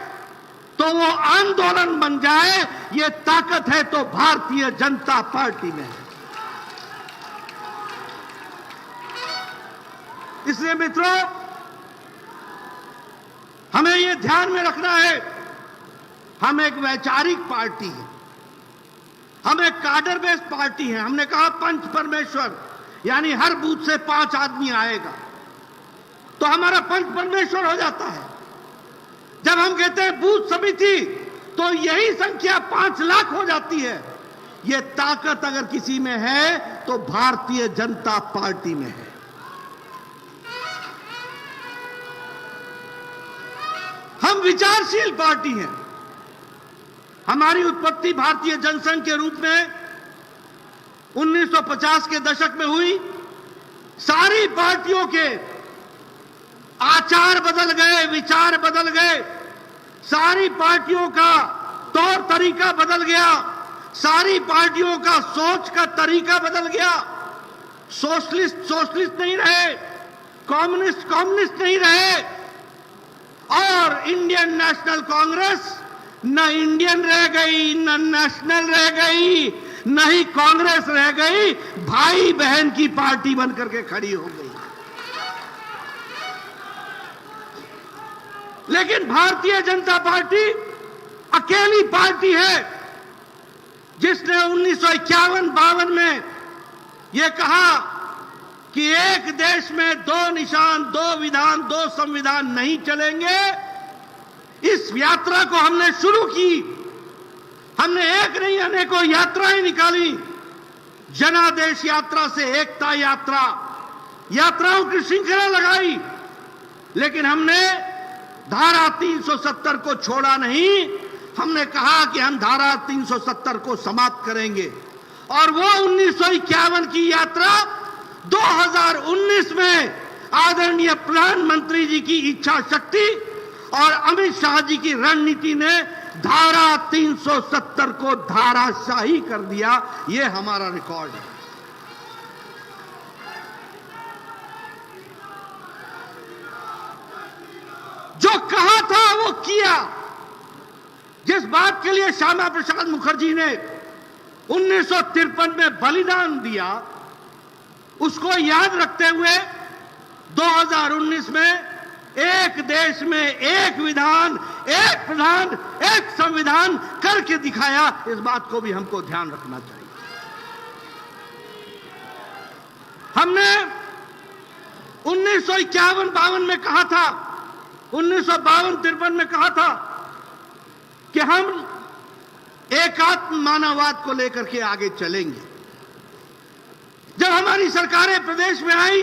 तो वो आंदोलन बन जाए, ये ताकत है तो भारतीय जनता पार्टी में है। इसलिए मित्रों, हमें ये ध्यान में रखना है, हम एक वैचारिक पार्टी है, हम एक काडर बेस्ड पार्टी है। हमने कहा पंच परमेश्वर, यानी हर बूथ से 5 आदमी आएगा तो हमारा पंच परमेश्वर हो जाता है। जब हम कहते हैं बूथ समिति तो यही संख्या 5 लाख हो जाती है। यह ताकत अगर किसी में है तो भारतीय जनता पार्टी में है। हम विचारशील पार्टी हैं। हमारी उत्पत्ति भारतीय जनसंघ के रूप में 1950 के दशक में हुई। सारी पार्टियों के आचार बदल गए, विचार बदल गए, सारी पार्टियों का तौर तरीका बदल गया, सारी पार्टियों का सोच का तरीका बदल गया। सोशलिस्ट नहीं रहे, कम्युनिस्ट नहीं रहे, और इंडियन नेशनल कांग्रेस न इंडियन रह गई, न नेशनल रह गई, न ही कांग्रेस रह गई, भाई बहन की पार्टी बनकर के खड़ी हो गई। लेकिन भारतीय जनता पार्टी अकेली पार्टी है जिसने 1951-52 में यह कहा कि एक देश में 2 निशान, 2 विधान, 2 संविधान नहीं चलेंगे। इस यात्रा को हमने शुरू की। हमने एक नहीं अनेकों यात्राएं निकाली। जनादेश यात्रा से एकता यात्रा, यात्राओं की श्रृंखला लगाई। लेकिन हमने धारा 370 को छोड़ा नहीं। हमने कहा कि हम धारा 370 को समाप्त करेंगे, और वो 1951 की यात्रा 2019 में आदरणीय प्रधानमंत्री जी की इच्छा शक्ति और अमित शाह जी की रणनीति ने धारा 370 को धाराशाही कर दिया। ये हमारा रिकॉर्ड है। जो कहा था वो किया। जिस बात के लिए श्यामा प्रसाद मुखर्जी ने 1953 में बलिदान दिया, उसको याद रखते हुए 2019 में एक देश में एक विधान, एक प्रधान, एक संविधान करके दिखाया। इस बात को भी हमको ध्यान रखना चाहिए। हमने 1951-52 में कहा था, 1952-53 में कहा था कि हम एकात्म मानववाद को लेकर के आगे चलेंगे। जब हमारी सरकारें प्रदेश में आई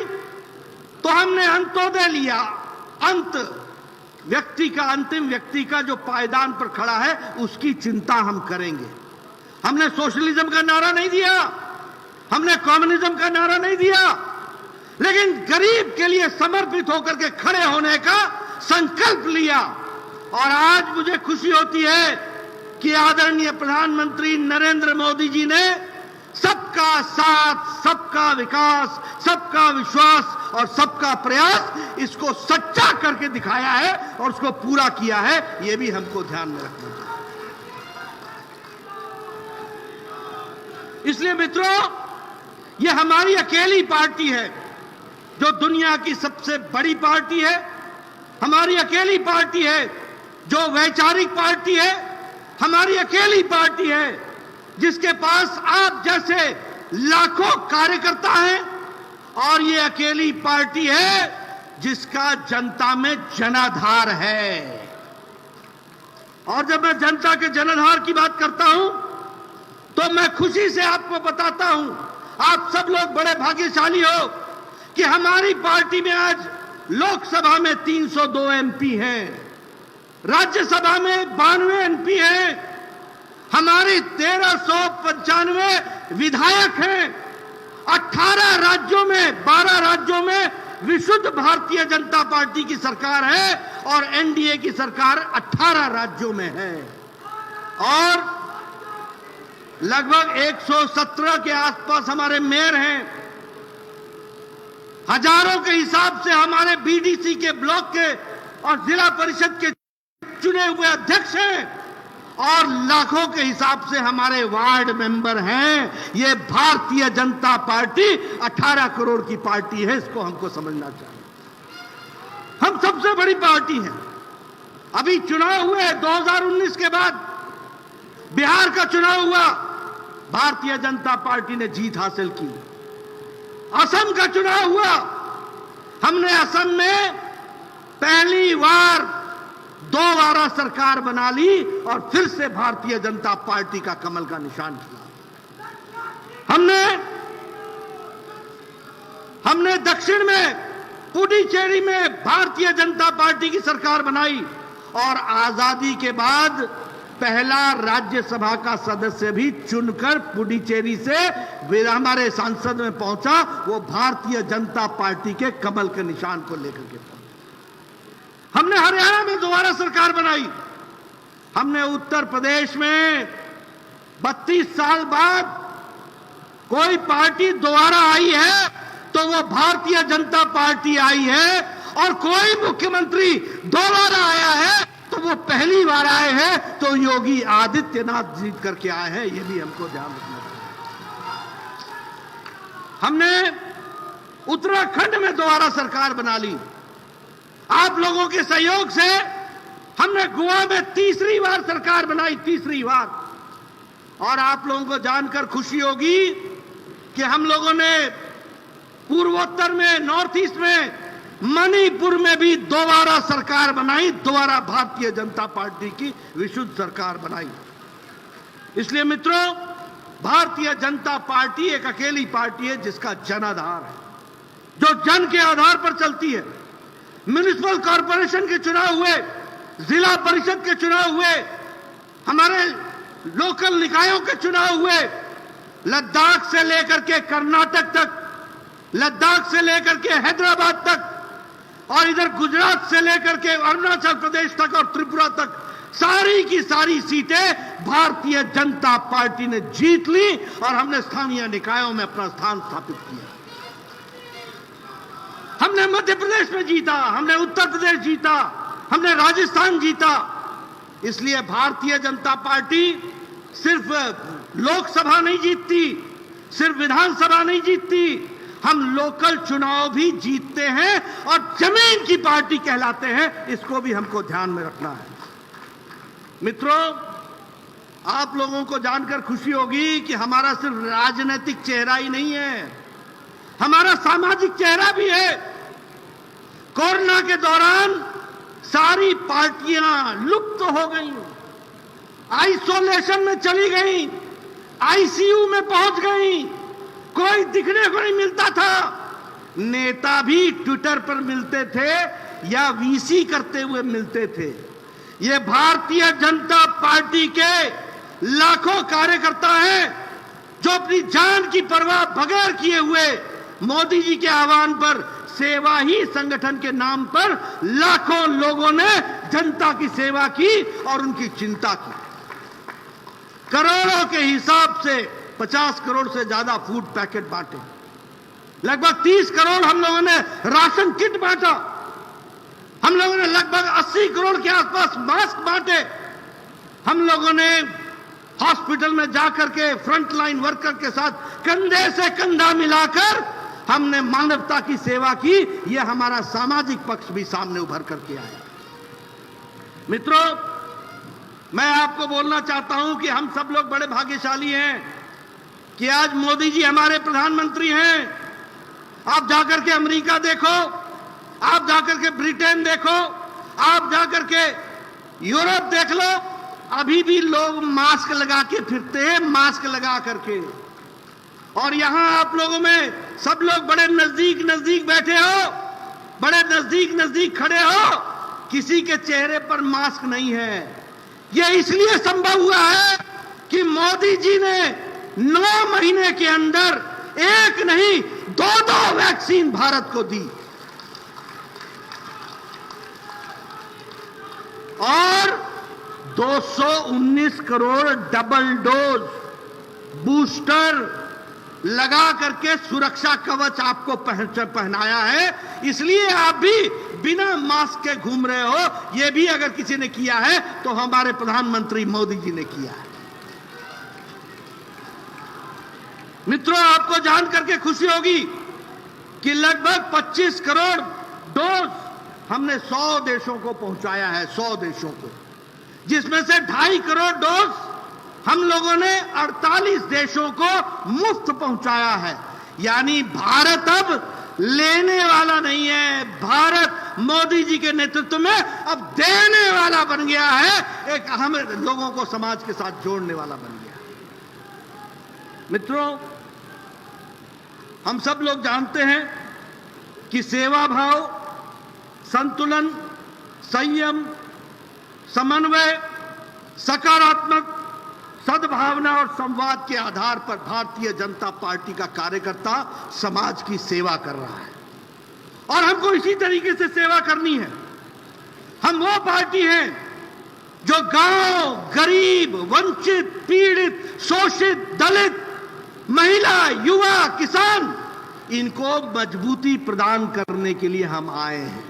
तो हमने अंत्योदय लिया। अंत व्यक्ति का, अंतिम व्यक्ति का जो पायदान पर खड़ा है उसकी चिंता हम करेंगे। हमने सोशलिज्म का नारा नहीं दिया, हमने कम्युनिज्म का नारा नहीं दिया, लेकिन गरीब के लिए समर्पित होकर के खड़े होने का संकल्प लिया। और आज मुझे खुशी होती है कि आदरणीय प्रधानमंत्री नरेंद्र मोदी जी ने सबका साथ, सबका विकास, सबका विश्वास और सबका प्रयास, इसको सच्चा करके दिखाया है और उसको पूरा किया है। यह भी हमको ध्यान में रखना चाहिए। इसलिए मित्रों, यह हमारी अकेली पार्टी है जो दुनिया की सबसे बड़ी पार्टी है। हमारी अकेली पार्टी है जो वैचारिक पार्टी है। हमारी अकेली पार्टी है जिसके पास आप जैसे लाखों कार्यकर्ता हैं
और ये अकेली पार्टी है जिसका जनता में जनाधार है। और जब मैं जनता के जनाधार की बात करता हूं तो मैं खुशी से आपको बताता हूं, आप सब लोग बड़े भाग्यशाली हो कि हमारी पार्टी में आज लोकसभा में 302 एमपी हैं, राज्यसभा में 92 एमपी हैं, हमारी 1395 विधायक हैं, 18 राज्यों में 12 राज्यों में विशुद्ध भारतीय जनता पार्टी की सरकार है और एनडीए की सरकार 18 राज्यों में है और लगभग 117 के आसपास हमारे मेयर हैं, हजारों के हिसाब से हमारे बीडीसी के ब्लॉक के और जिला परिषद के चुने हुए अध्यक्ष हैं और लाखों के हिसाब से हमारे वार्ड मेंबर हैं। ये भारतीय जनता पार्टी 18 करोड़ की पार्टी है, इसको हमको समझना चाहिए। हम सबसे बड़ी पार्टी हैं। अभी चुनाव हुए 2019 के बाद बिहार का चुनाव हुआ, भारतीय जनता पार्टी ने जीत हासिल की। असम का चुनाव हुआ, हमने असम में पहली बार दोबारा सरकार बना ली और फिर से भारतीय जनता पार्टी का कमल का निशान खिला। हमने दक्षिण में पुडुचेरी में भारतीय जनता पार्टी की सरकार बनाई और आजादी के बाद पहला राज्यसभा का सदस्य भी चुनकर पुडुचेरी से हमारे सांसद में पहुंचा, वो भारतीय जनता पार्टी के कमल के निशान को लेकर के। हमने हरियाणा में दोबारा सरकार बनाई, हमने उत्तर प्रदेश में 32 साल बाद कोई पार्टी दोबारा आई है तो वो भारतीय जनता पार्टी आई है और कोई मुख्यमंत्री दोबारा आया है तो वो पहली बार आए हैं तो योगी आदित्यनाथ जीत करके आए हैं, ये भी हमको ध्यान रखना चाहिए। हमने उत्तराखंड में दोबारा सरकार बना ली, आप लोगों के सहयोग से हमने गोवा में तीसरी बार सरकार बनाई, तीसरी बार। और आप लोगों को जानकर खुशी होगी कि हम लोगों ने पूर्वोत्तर में, नॉर्थ ईस्ट में, मणिपुर में भी दोबारा सरकार बनाई, दोबारा भारतीय जनता पार्टी की विशुद्ध सरकार बनाई। इसलिए मित्रों, भारतीय जनता पार्टी एक अकेली पार्टी है जिसका जनाधार है, जो जन के आधार पर चलती है। म्युनिसिपल कॉरपोरेशन के चुनाव हुए, जिला परिषद के चुनाव हुए, हमारे लोकल निकायों के चुनाव हुए, लद्दाख से लेकर के कर्नाटक तक, लद्दाख से लेकर के हैदराबाद तक और इधर गुजरात से लेकर के अरुणाचल प्रदेश तक और त्रिपुरा तक सारी की सारी सीटें भारतीय जनता पार्टी ने जीत ली और हमने स्थानीय निकायों में अपना स्थान स्थापित किया। हमने मध्य प्रदेश में जीता, हमने उत्तर प्रदेश जीता, हमने राजस्थान जीता। इसलिए भारतीय जनता पार्टी सिर्फ लोकसभा नहीं जीतती, सिर्फ विधानसभा नहीं जीतती, हम लोकल चुनाव भी जीतते हैं और जमीन की पार्टी कहलाते हैं, इसको भी हमको ध्यान में रखना है। मित्रों, आप लोगों को जानकर खुशी होगी कि हमारा सिर्फ राजनीतिक चेहरा ही नहीं है, हमारा सामाजिक चेहरा भी है। कोरोना के दौरान सारी पार्टियां लुप्त हो गई, आइसोलेशन में चली गई, आईसीयू में पहुंच गई, कोई दिखने को नहीं मिलता था। नेता भी ट्विटर पर मिलते थे या वीसी करते हुए मिलते थे। ये भारतीय जनता पार्टी के लाखों कार्यकर्ता हैं जो अपनी जान की परवाह बगैर किए हुए मोदी जी के आह्वान पर सेवा ही संगठन के नाम पर लाखों लोगों ने जनता की सेवा की और उनकी चिंता की। करोड़ों के हिसाब से 50 करोड़ से ज्यादा फूड पैकेट बांटे, लगभग 30 करोड़ हम लोगों ने राशन किट बांटा, हम लोगों ने लगभग 80 करोड़ के आसपास मास्क बांटे, हम लोगों ने हॉस्पिटल में जाकर के फ्रंट लाइन वर्कर के साथ कंधे से कंधा मिलाकर हमने मानवता की सेवा की। यह हमारा सामाजिक पक्ष भी सामने उभर करके आया। मित्रों, मैं आपको बोलना चाहता हूं कि हम सब लोग बड़े भाग्यशाली हैं कि आज मोदी जी हमारे प्रधानमंत्री हैं। आप जाकर के अमेरिका देखो, आप जाकर के ब्रिटेन देखो, आप जाकर के यूरोप देख लो, अभी भी लोग मास्क लगा के फिरते हैं, मास्क लगा करके। और यहां आप लोगों में सब लोग बड़े नजदीक नजदीक बैठे हो, बड़े नजदीक नजदीक खड़े हो, किसी के चेहरे पर मास्क नहीं है। यह इसलिए संभव हुआ है कि मोदी जी ने 9 महीने के अंदर एक नहीं 2 वैक्सीन भारत को दी और 219 करोड़ डबल डोज बूस्टर लगा करके सुरक्षा कवच आपको पहनाया है। इसलिए आप भी बिना मास्क के घूम रहे हो। यह भी अगर किसी ने किया है तो हमारे प्रधानमंत्री मोदी जी ने किया है। मित्रों, आपको जान करके खुशी होगी कि लगभग 25 करोड़ डोज हमने 100 देशों को पहुंचाया है, 100 देशों को, जिसमें से 2.5 करोड़ डोज हम लोगों ने 48 देशों को मुफ्त पहुंचाया है। यानी भारत अब लेने वाला नहीं है, भारत मोदी जी के नेतृत्व में अब देने वाला बन गया है, एक अहम लोगों को समाज के साथ जोड़ने वाला बन गया। मित्रों, हम सब लोग जानते हैं कि सेवा भाव, संतुलन, संयम, समन्वय, सकारात्मक सद्भावना और संवाद के आधार पर भारतीय जनता पार्टी का कार्यकर्ता समाज की सेवा कर रहा है और हमको इसी तरीके से सेवा करनी है। हम वो पार्टी हैं जो गांव, गरीब, वंचित, पीड़ित, शोषित, दलित, महिला, युवा, किसान, इनको मजबूती प्रदान करने के लिए हम आए हैं।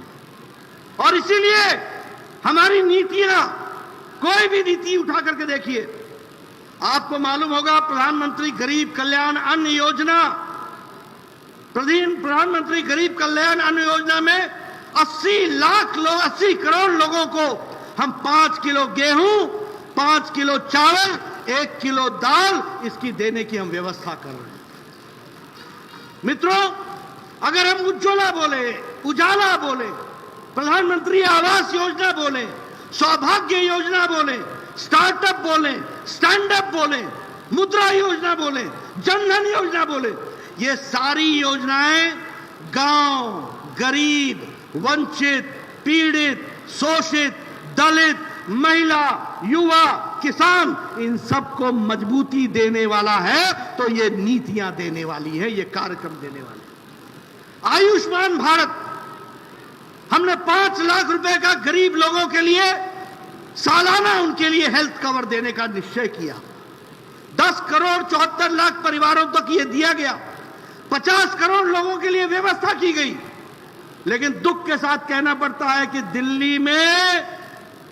और इसीलिए हमारी नीतियां, कोई भी नीति उठा करके देखिए, आपको मालूम होगा प्रधानमंत्री गरीब कल्याण अन्न योजना, प्रधानमंत्री गरीब कल्याण अन्न योजना में 80 लाख लोग, 80 करोड़ लोगों को हम 5 किलो गेहूं, 5 किलो चावल, 1 किलो दाल इसकी देने की हम व्यवस्था कर रहे हैं। मित्रों, अगर हम उज्ज्वला बोले, उजाला बोले, प्रधानमंत्री आवास योजना बोले, सौभाग्य योजना बोले, स्टार्टअप बोले, स्टैंड अप बोले, मुद्रा योजना बोले, जनधन योजना बोले, ये सारी योजनाएं गांव, गरीब, वंचित, पीड़ित, शोषित, दलित, महिला, युवा, किसान, इन सबको मजबूती देने वाला है। तो ये नीतियां देने वाली है, ये कार्यक्रम देने वाले हैं। आयुष्मान भारत, हमने 5 लाख रुपए का गरीब लोगों के लिए सालाना उनके लिए हेल्थ कवर देने का निश्चय किया। 10 करोड़ 74 लाख परिवारों तक यह दिया गया। 50 करोड़ लोगों के लिए व्यवस्था की गई। लेकिन दुख के साथ कहना पड़ता है कि दिल्ली में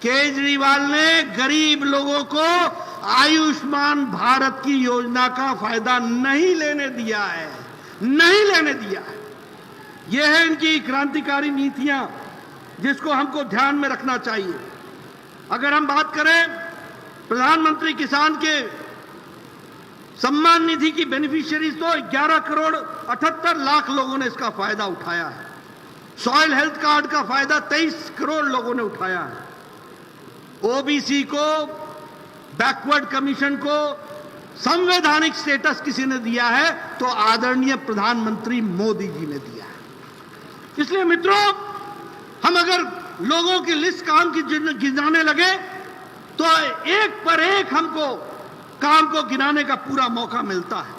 केजरीवाल ने गरीब लोगों को आयुष्मान भारत की योजना का फायदा नहीं लेने दिया है, नहीं लेने दिया है। यह है इनकी क्रांतिकारी नीतियां, जिसको हमको ध्यान में रखना चाहिए। अगर हम बात करें प्रधानमंत्री किसान के सम्मान निधि की बेनिफिशियरीज, तो 11 करोड़ 78 लाख लोगों ने इसका फायदा उठाया है। सॉइल हेल्थ कार्ड का फायदा 23 करोड़ लोगों ने उठाया है। ओबीसी को, बैकवर्ड कमीशन को संवैधानिक स्टेटस किसी ने दिया है तो आदरणीय प्रधानमंत्री मोदी जी ने दिया है। इसलिए मित्रों, हम अगर लोगों की लिस्ट काम की गिनाने लगे तो एक पर एक हमको काम को गिनाने का पूरा मौका मिलता है।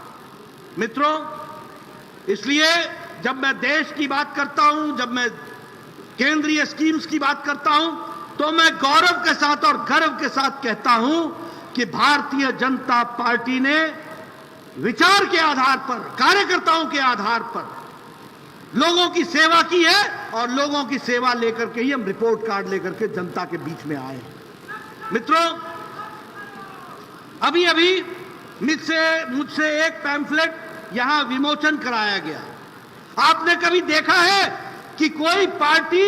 मित्रों, इसलिए जब मैं देश की बात करता हूं, जब मैं केंद्रीय स्कीम्स की बात करता हूं, तो मैं गौरव के साथ और गर्व के साथ कहता हूं कि भारतीय जनता पार्टी ने विचार के आधार पर, कार्यकर्ताओं के आधार पर लोगों की सेवा की है और लोगों की सेवा लेकर के ही हम रिपोर्ट कार्ड लेकर के जनता के बीच में आए। मित्रों, अभी अभी मुझसे एक पैम्फलेट यहां विमोचन कराया गया। आपने कभी देखा है कि कोई पार्टी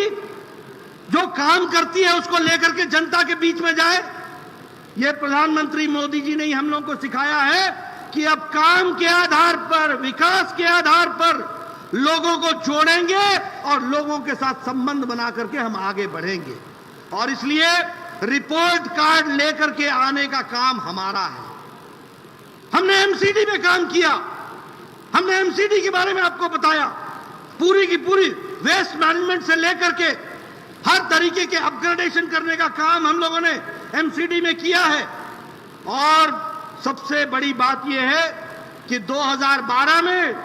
जो काम करती है उसको लेकर के जनता के बीच में जाए? यह प्रधानमंत्री मोदी जी ने ही हम लोगों को सिखाया है कि अब काम के आधार पर, विकास के आधार पर लोगों को जोड़ेंगे और लोगों के साथ संबंध बना करके हम आगे बढ़ेंगे। और इसलिए रिपोर्ट कार्ड लेकर के आने का काम हमारा है। हमने एमसीडी में काम किया, हमने एमसीडी के बारे में आपको बताया, पूरी की पूरी वेस्ट मैनेजमेंट से लेकर के हर तरीके के अपग्रेडेशन करने का काम हम लोगों ने एमसीडी में किया है। और सबसे बड़ी बात यह है कि 2012 में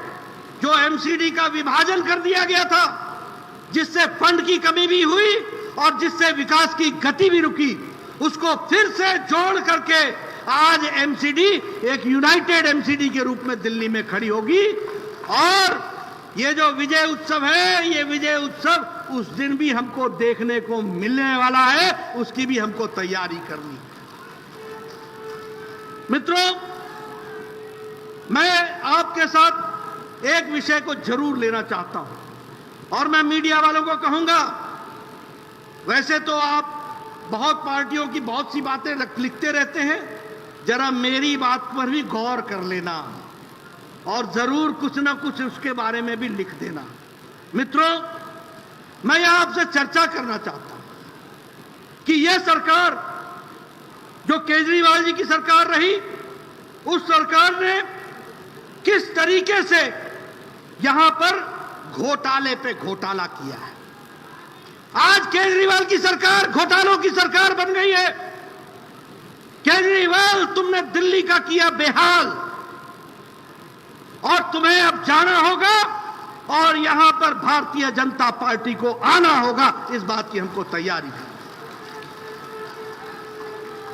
जो एमसीडी का विभाजन कर दिया गया था, जिससे फंड की कमी भी हुई और जिससे विकास की गति भी रुकी, उसको फिर से जोड़ करके आज एमसीडी एक यूनाइटेड एमसीडी के रूप में दिल्ली में खड़ी होगी। और ये जो विजय उत्सव है, ये विजय उत्सव उस दिन भी हमको देखने को मिलने वाला है, उसकी भी हमको तैयारी करनी है। मित्रों, मैं आपके साथ एक विषय को जरूर लेना चाहता हूं और मैं मीडिया वालों को कहूंगा, वैसे तो आप बहुत पार्टियों की बहुत सी बातें लिखते रहते हैं, जरा मेरी बात पर भी गौर कर लेना और जरूर कुछ ना कुछ उसके बारे में भी लिख देना। मित्रों, मैं यहां आपसे चर्चा करना चाहता हूं कि यह सरकार जो केजरीवाल जी की सरकार रही, उस सरकार ने किस तरीके से यहां पर घोटाले पे घोटाला किया है। आज केजरीवाल की सरकार घोटालों की सरकार बन गई है। केजरीवाल, तुमने दिल्ली का किया बेहाल और तुम्हें अब जाना होगा और यहां पर भारतीय जनता पार्टी को आना होगा, इस बात की हमको तैयारी है।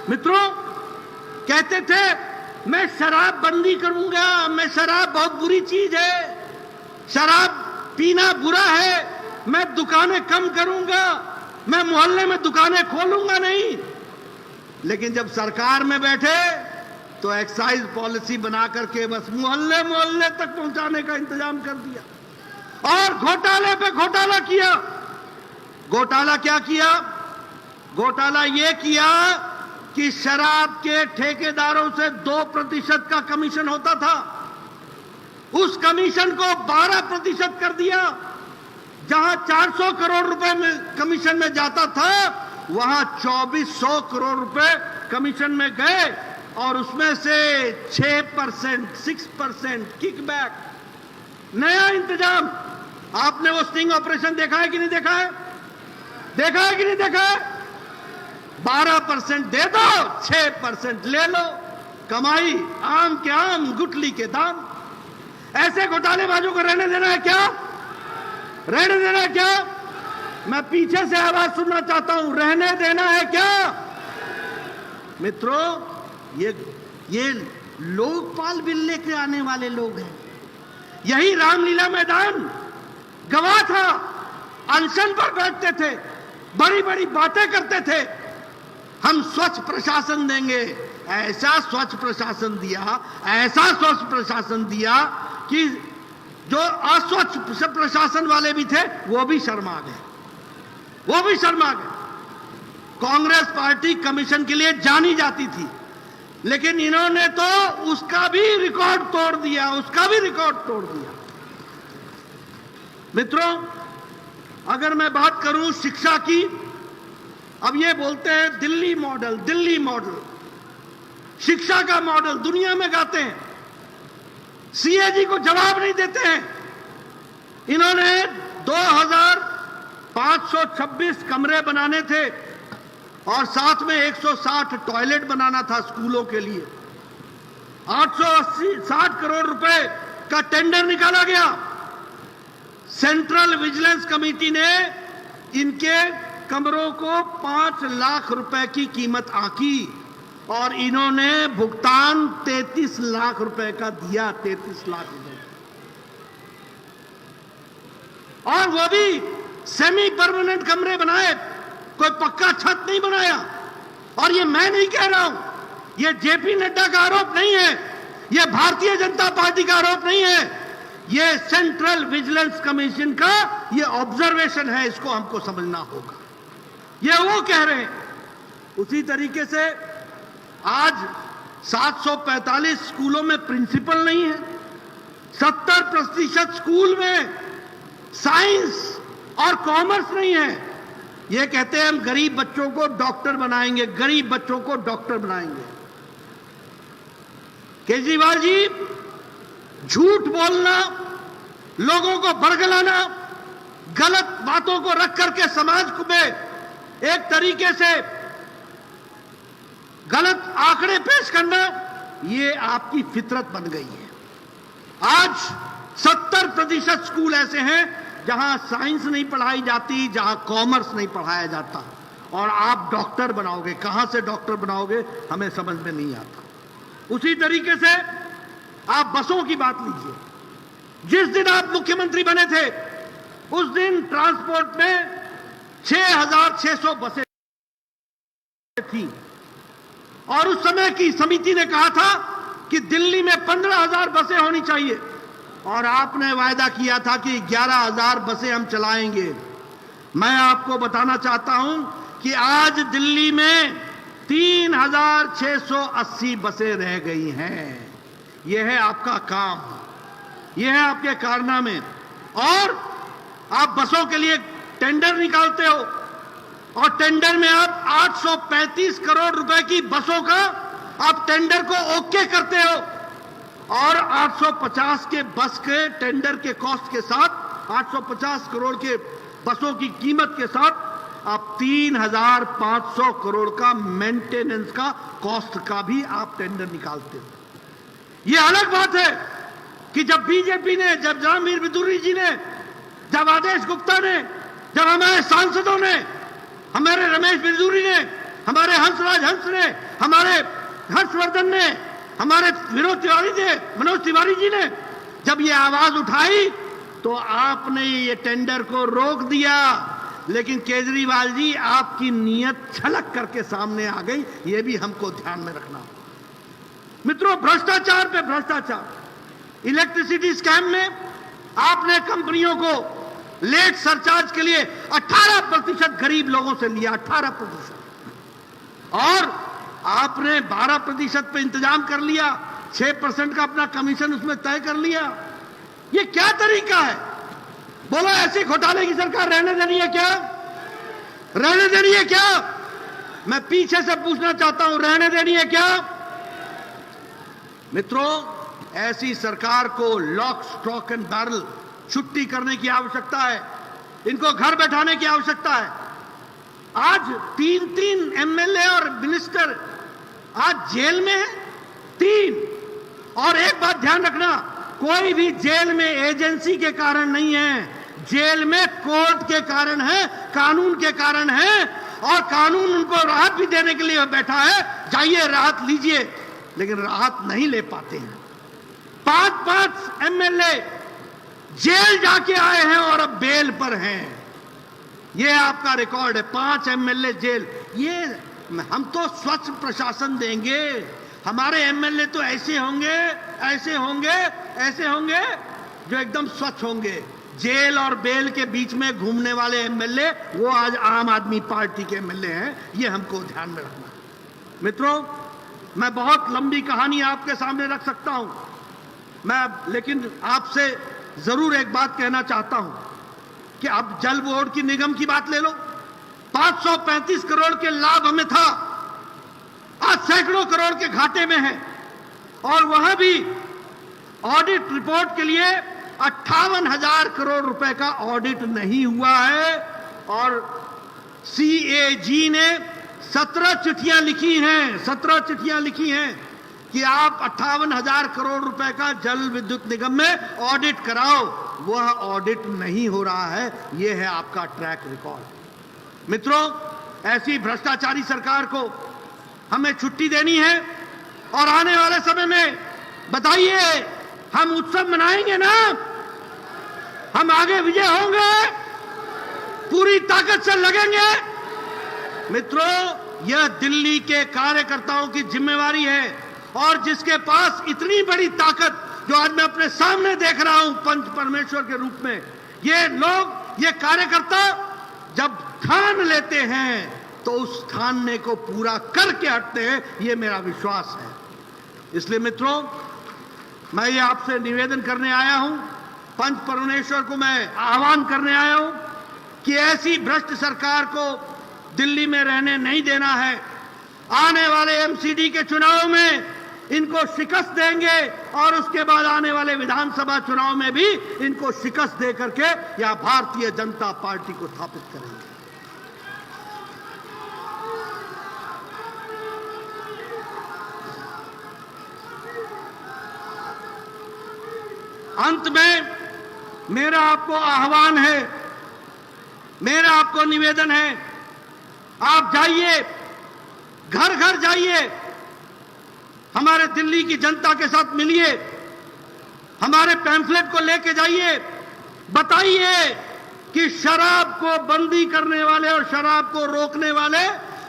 मित्रों, कहते थे मैं शराब बंदी करूंगा, मैं शराब बहुत बुरी चीज है, शराब पीना बुरा है, मैं दुकानें कम करूंगा, मैं मोहल्ले में दुकानें खोलूंगा नहीं। लेकिन जब सरकार में बैठे तो एक्साइज पॉलिसी बना करके बस मोहल्ले मोहल्ले तक पहुंचाने का इंतजाम कर दिया और घोटाले पे घोटाला किया। घोटाला क्या किया? घोटाला यह किया कि शराब के ठेकेदारों से 2% का कमीशन होता था, उस कमीशन को 12% कर दिया। जहां 400 करोड़ रुपए में कमीशन में जाता था, वहां 2400 करोड़ रुपए कमीशन में गए और उसमें से 6% किकबैक। नया इंतजाम। आपने वो स्टिंग ऑपरेशन देखा है कि नहीं देखा है? देखा है कि नहीं देखा है? 12% दे दो, 6% ले लो, कमाई आम के आम, गुठली के दाम। ऐसे घोटालेबाजों को रहने देना है क्या? रहने देना है क्या? मैं पीछे से आवाज सुनना चाहता हूं, रहने देना है क्या? मित्रों, ये लोकपाल बिल लेके आने वाले लोग हैं। यही रामलीला मैदान गवाह था, अनशन पर बैठते थे, बड़ी बड़ी बातें करते थे, हम स्वच्छ प्रशासन देंगे। ऐसा स्वच्छ प्रशासन दिया, ऐसा स्वच्छ प्रशासन दिया कि जो अस्वच्छ प्रशासन वाले भी थे वो भी शर्मा गए, वो भी शर्मा गए। कांग्रेस पार्टी कमीशन के लिए जानी जाती थी, लेकिन इन्होंने तो उसका भी रिकॉर्ड तोड़ दिया, उसका भी रिकॉर्ड तोड़ दिया। मित्रों, अगर मैं बात करूं शिक्षा की, अब ये बोलते हैं दिल्ली मॉडल, दिल्ली मॉडल, शिक्षा का मॉडल दुनिया में गाते हैं, सीएजी को जवाब नहीं देते हैं। इन्होंने 2526 कमरे बनाने थे और साथ में 160 टॉयलेट बनाना था स्कूलों के लिए। 860 करोड़ रुपए का टेंडर निकाला गया। सेंट्रल विजिलेंस कमेटी ने इनके कमरों को 5 लाख रुपए की कीमत आंकी और इन्होंने भुगतान 33 लाख रुपए का दिया, 33 लाख रुपए, और वो भी सेमी परमानेंट कमरे बनाए, कोई पक्का छत नहीं बनाया। और ये मैं नहीं कह रहा हूं, ये जेपी नड्डा का आरोप नहीं है, ये भारतीय जनता पार्टी का आरोप नहीं है, ये सेंट्रल विजिलेंस कमीशन का ये ऑब्जर्वेशन है, इसको हमको समझना होगा। ये वो कह रहे हैं। उसी तरीके से आज 745 स्कूलों में प्रिंसिपल नहीं है, 70% स्कूल में
साइंस और कॉमर्स नहीं है। ये कहते हैं हम गरीब बच्चों को डॉक्टर बनाएंगे, गरीब बच्चों को डॉक्टर बनाएंगे। केजरीवाल जी, झूठ बोलना, लोगों को बरगलाना, गलत बातों को रख करके समाज में एक तरीके से गलत आंकड़े पेश करना, ये आपकी फितरत बन गई है। आज 70% स्कूल ऐसे हैं जहां साइंस नहीं पढ़ाई जाती, जहां कॉमर्स नहीं पढ़ाया जाता, और आप डॉक्टर बनाओगे। कहां से डॉक्टर बनाओगे हमें समझ में नहीं आता। उसी तरीके से आप बसों की बात लीजिए। जिस दिन आप मुख्यमंत्री बने थे उस दिन ट्रांसपोर्ट में 6,600 बसें थी, और उस समय की समिति ने कहा था कि दिल्ली में 15,000 बसें होनी चाहिए, और आपने वायदा किया था कि 11,000 बसें हम चलाएंगे। मैं आपको बताना चाहता हूं कि आज दिल्ली में 3,680 बसें रह गई हैं। यह है आपका काम, यह है आपके कारनामे। और आप बसों के लिए टेंडर निकालते हो, और टेंडर में आप 835 करोड़ रुपए की बसों का आप टेंडर को ओके करते हो, और 850 के बस के टेंडर के कॉस्ट के साथ, 850 करोड़ के बसों की कीमत के साथ आप 3,500 करोड़ का मेंटेनेंस का कॉस्ट का भी आप टेंडर निकालते हो। यह अलग बात है कि जब बीजेपी ने, जब जहांगीर बिधूरी जी ने, जब आदेश गुप्ता ने, जब हमारे सांसदों ने, हमारे रमेश बिधूरी ने, हमारे हंसराज हंस ने, हमारे हर्षवर्धन ने, हमारे मनोज तिवारी जी ने जब ये आवाज उठाई तो आपने ये टेंडर को रोक दिया। लेकिन केजरीवाल जी, आपकी नीयत छलक करके सामने आ गई, ये भी हमको ध्यान में रखना। मित्रों, भ्रष्टाचार पे भ्रष्टाचार, इलेक्ट्रिसिटी स्कैम में आपने कंपनियों को लेट सरचार्ज के लिए 18% गरीब लोगों से लिया, 18%, और आपने 12% पे इंतजाम कर लिया, 6% का अपना कमीशन उसमें तय कर लिया। ये क्या तरीका है? बोलो, ऐसी घोटाले की सरकार रहने देनी है क्या? रहने देनी है क्या? मैं पीछे से पूछना चाहता हूं, रहने देनी है क्या? मित्रों, ऐसी सरकार को लॉक, स्टॉक एंड बैरल छुट्टी करने की आवश्यकता है। इनको घर बैठाने की आवश्यकता है। आज 3 एमएलए और मिनिस्टर आज जेल में है, 3। और एक बात ध्यान रखना, कोई भी जेल में एजेंसी के कारण नहीं है, जेल में कोर्ट के कारण है, कानून के कारण है, और कानून उनको राहत भी देने के लिए बैठा है। जाइए, राहत लीजिए, लेकिन राहत नहीं ले पाते हैं। 5 एमएलए जेल जाके आए हैं और अब बेल पर हैं। यह आपका रिकॉर्ड है, 5 एमएलए जेल। ये हम तो स्वच्छ प्रशासन देंगे, हमारे एमएलए तो ऐसे होंगे, ऐसे होंगे, ऐसे होंगे जो एकदम स्वच्छ होंगे। जेल और बेल के बीच में घूमने वाले एमएलए, वो आज आम आदमी पार्टी के एमएलए हैं। ये हमको ध्यान में रखना। मित्रों, मैं बहुत लंबी कहानी आपके सामने रख सकता हूं लेकिन आपसे जरूर एक बात कहना चाहता हूं कि अब जल बोर्ड की निगम की बात ले लो। 535 करोड़ के लाभ हमें था, आज सैकड़ों करोड़ के घाटे में है, और वहां भी ऑडिट रिपोर्ट के लिए 58,000 करोड़ रुपए का ऑडिट नहीं हुआ है। और सीएजी ने 17 चिट्ठियां लिखी हैं, 17 चिट्ठियां लिखी हैं कि आप 58,000 करोड़ रुपए का जल विद्युत निगम में ऑडिट कराओ। वह ऑडिट नहीं हो रहा है। यह है आपका ट्रैक रिकॉर्ड। मित्रों, ऐसी भ्रष्टाचारी सरकार को हमें छुट्टी देनी है, और आने वाले समय में बताइए, हम उत्सव मनाएंगे ना? हम आगे विजय होंगे, पूरी ताकत से लगेंगे। मित्रों, यह दिल्ली के कार्यकर्ताओं की जिम्मेवारी है, और जिसके पास इतनी बड़ी ताकत, जो आज मैं अपने सामने देख रहा हूं पंच परमेश्वर के रूप में, ये लोग, ये कार्यकर्ता जब ठान लेते हैं तो उस ठानने को पूरा करके हटते हैं। ये मेरा विश्वास है। इसलिए मित्रों, मैं ये आपसे निवेदन करने आया हूं
पंच परमेश्वर को मैं आह्वान करने आया हूं कि ऐसी भ्रष्ट सरकार को दिल्ली में रहने नहीं देना है। आने वाले एमसीडी के चुनाव में इनको शिकस्त देंगे और उसके बाद आने वाले विधानसभा चुनाव में भी इनको शिकस्त दे करके यहां भारतीय जनता पार्टी को स्थापित करेंगे। अंत में मेरा आपको आह्वान है, मेरा आपको निवेदन है, आप जाइए, घर घर जाइए, हमारे दिल्ली की जनता के साथ मिलिए, हमारे पैम्फलेट को लेके जाइए, बताइए कि शराब को बंदी करने वाले और शराब को रोकने वाले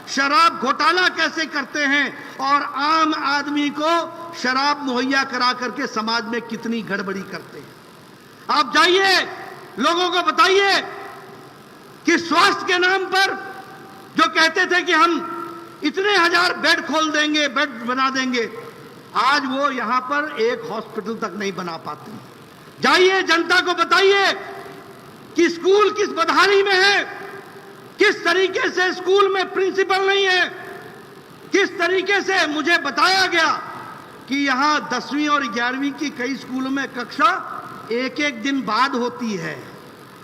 शराब घोटाला कैसे करते हैं और आम आदमी को शराब मुहैया करा करके समाज में कितनी गड़बड़ी करते हैं। आप जाइए, लोगों को बताइए कि स्वास्थ्य के नाम पर जो कहते थे कि हम इतने हजार बेड खोल देंगे, बेड बना देंगे, आज वो यहां पर एक हॉस्पिटल तक नहीं बना पाते। जाइए, जनता को बताइए कि स्कूल किस बदहाली में है, किस तरीके से स्कूल में प्रिंसिपल नहीं है, किस तरीके से मुझे बताया गया कि यहां 10वीं और 11वीं की कई स्कूलों में कक्षा एक एक दिन बाद होती है।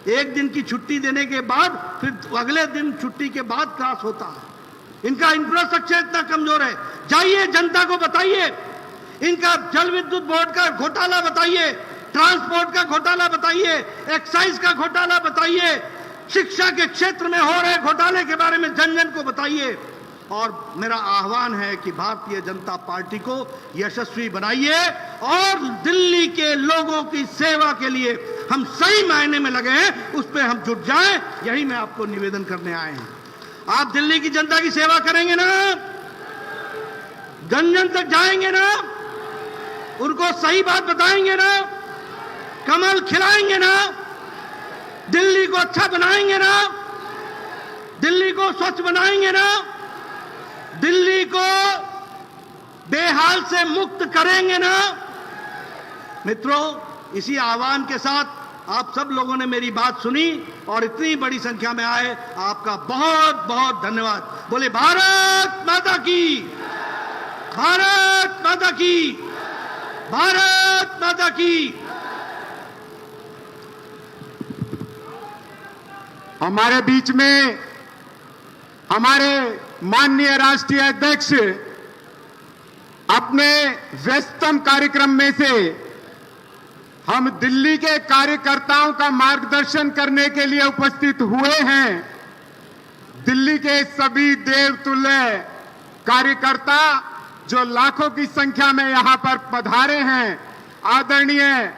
एक दिन की छुट्टी देने के बाद फिर अगले दिन छुट्टी के बाद क्लास होता है। इनका इंफ्रास्ट्रक्चर इतना कमजोर है। जाइए, जनता को बताइए, इनका जल विद्युत बोर्ड का घोटाला बताइए, ट्रांसपोर्ट का घोटाला बताइए, एक्साइज का घोटाला बताइए, शिक्षा के क्षेत्र में हो रहे घोटाले के बारे में जन जन को बताइए। और मेरा आह्वान है कि भारतीय जनता पार्टी को यशस्वी बनाइए और दिल्ली के लोगों की सेवा के लिए हम सही मायने में लगे हैं, उस पर हम जुट जाएं, यही मैं आपको निवेदन करने आए हैं। आप दिल्ली की जनता की सेवा करेंगे ना, जन जन तक जाएंगे ना, उनको सही बात बताएंगे ना, कमल खिलाएंगे ना, दिल्ली को अच्छा बनाएंगे ना, दिल्ली को स्वच्छ बनाएंगे ना, दिल्ली को बेहाल से मुक्त करेंगे ना। मित्रों, इसी आह्वान के साथ आप सब लोगों ने मेरी बात सुनी और इतनी बड़ी संख्या में आए, आपका बहुत बहुत धन्यवाद। बोले भारत माता की, भारत माता की, भारत माता की।
हमारे बीच में हमारे माननीय राष्ट्रीय अध्यक्ष अपने व्यस्तम कार्यक्रम में से हम दिल्ली के कार्यकर्ताओं का मार्गदर्शन करने के लिए उपस्थित हुए हैं। दिल्ली के सभी देवतुल्य कार्यकर्ता जो लाखों की संख्या में यहां पर पधारे हैं, आदरणीय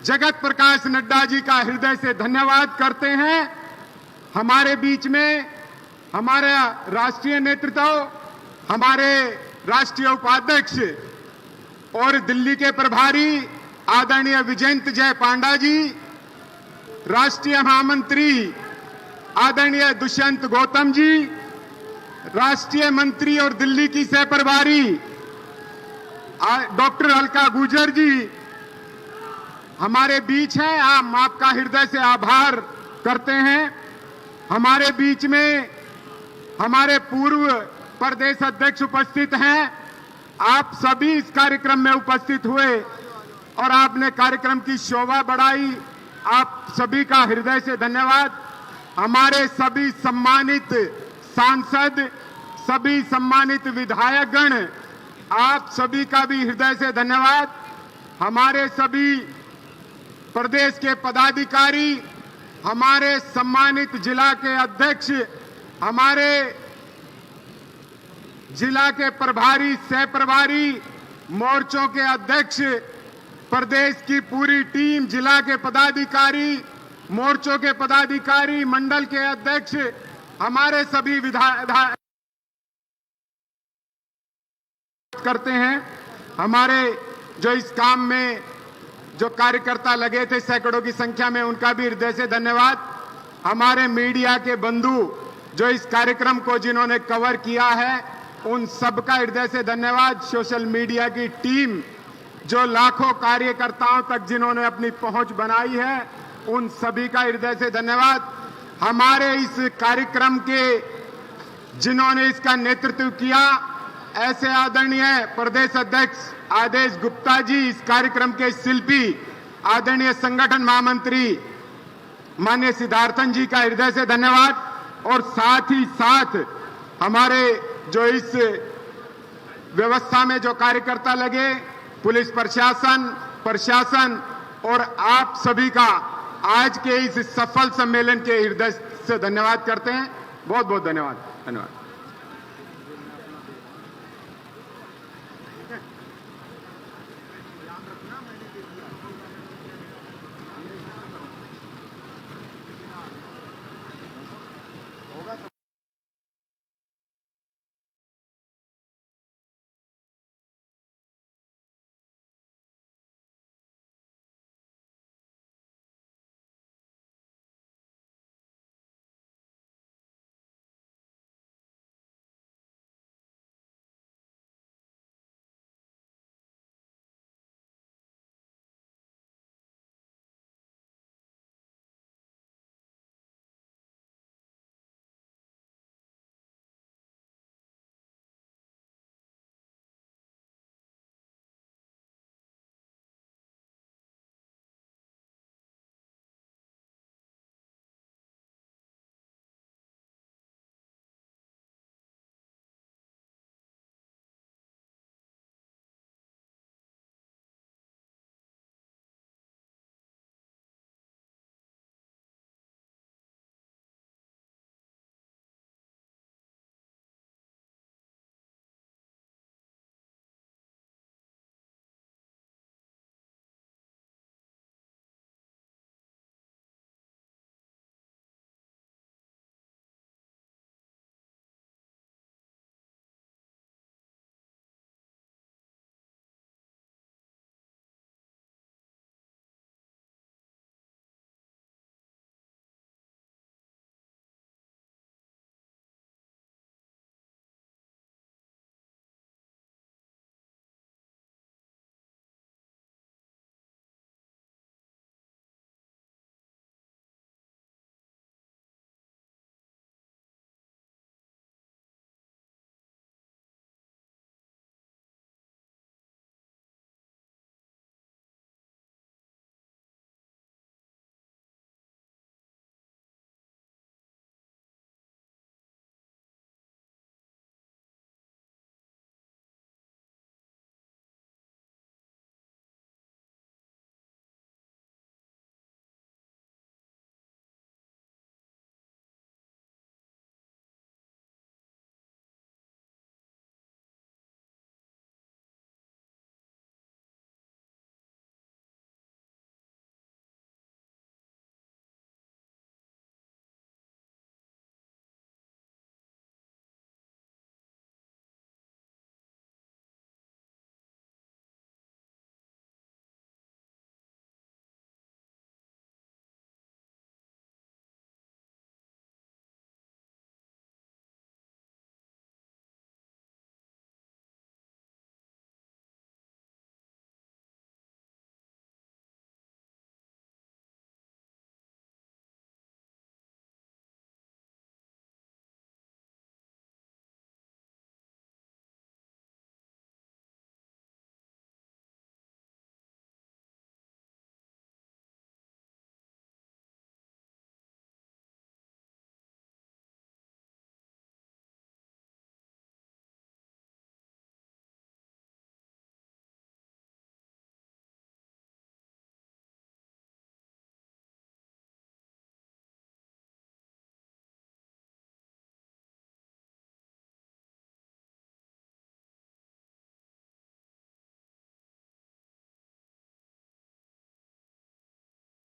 जगत प्रकाश नड्डा जी का हृदय से धन्यवाद करते हैं। हमारे बीच में हमारा राष्ट्रीय नेतृत्व, हमारे राष्ट्रीय उपाध्यक्ष और दिल्ली के प्रभारी आदरणीय विजयंत जय पांडा जी, राष्ट्रीय महामंत्री आदरणीय दुष्यंत गौतम जी, राष्ट्रीय मंत्री और दिल्ली की सह प्रभारी डॉक्टर अलका गुर्जर जी हमारे बीच हैं। हम आपका हृदय से आभार करते हैं। हमारे बीच में हमारे पूर्व प्रदेश अध्यक्ष उपस्थित हैं। आप सभी इस कार्यक्रम में उपस्थित हुए और आपने कार्यक्रम की शोभा बढ़ाई। आप सभी का हृदय से धन्यवाद। हमारे सभी सम्मानित सांसद, सभी सम्मानित विधायकगण, आप सभी का भी हृदय से धन्यवाद। हमारे सभी प्रदेश के पदाधिकारी, हमारे सम्मानित जिला के अध्यक्ष, हमारे जिला के प्रभारी, सह प्रभारी, मोर्चों के अध्यक्ष, प्रदेश की पूरी टीम, जिला के पदाधिकारी, मोर्चों के पदाधिकारी, मंडल के अध्यक्ष, हमारे सभी विधायक करते हैं। हमारे जो इस काम में जो कार्यकर्ता लगे थे सैकड़ों की संख्या में, उनका भी हृदय से धन्यवाद। हमारे मीडिया के बंधु जो इस कार्यक्रम को जिन्होंने कवर किया है, उन सबका हृदय से धन्यवाद। सोशल मीडिया की टीम जो लाखों कार्यकर्ताओं तक जिन्होंने अपनी पहुंच बनाई है, उन सभी का हृदय से धन्यवाद। हमारे इस कार्यक्रम के जिन्होंने इसका नेतृत्व किया, ऐसे आदरणीय प्रदेश अध्यक्ष आदेश गुप्ता जी, इस कार्यक्रम के शिल्पी आदरणीय संगठन महामंत्री माननीय सिद्धार्थन जी का हृदय से धन्यवाद। और साथ ही साथ हमारे जो इस व्यवस्था में जो कार्यकर्ता लगे, पुलिस प्रशासन और आप सभी का आज के इस सफल सम्मेलन के हृदय से धन्यवाद करते हैं। बहुत बहुत धन्यवाद।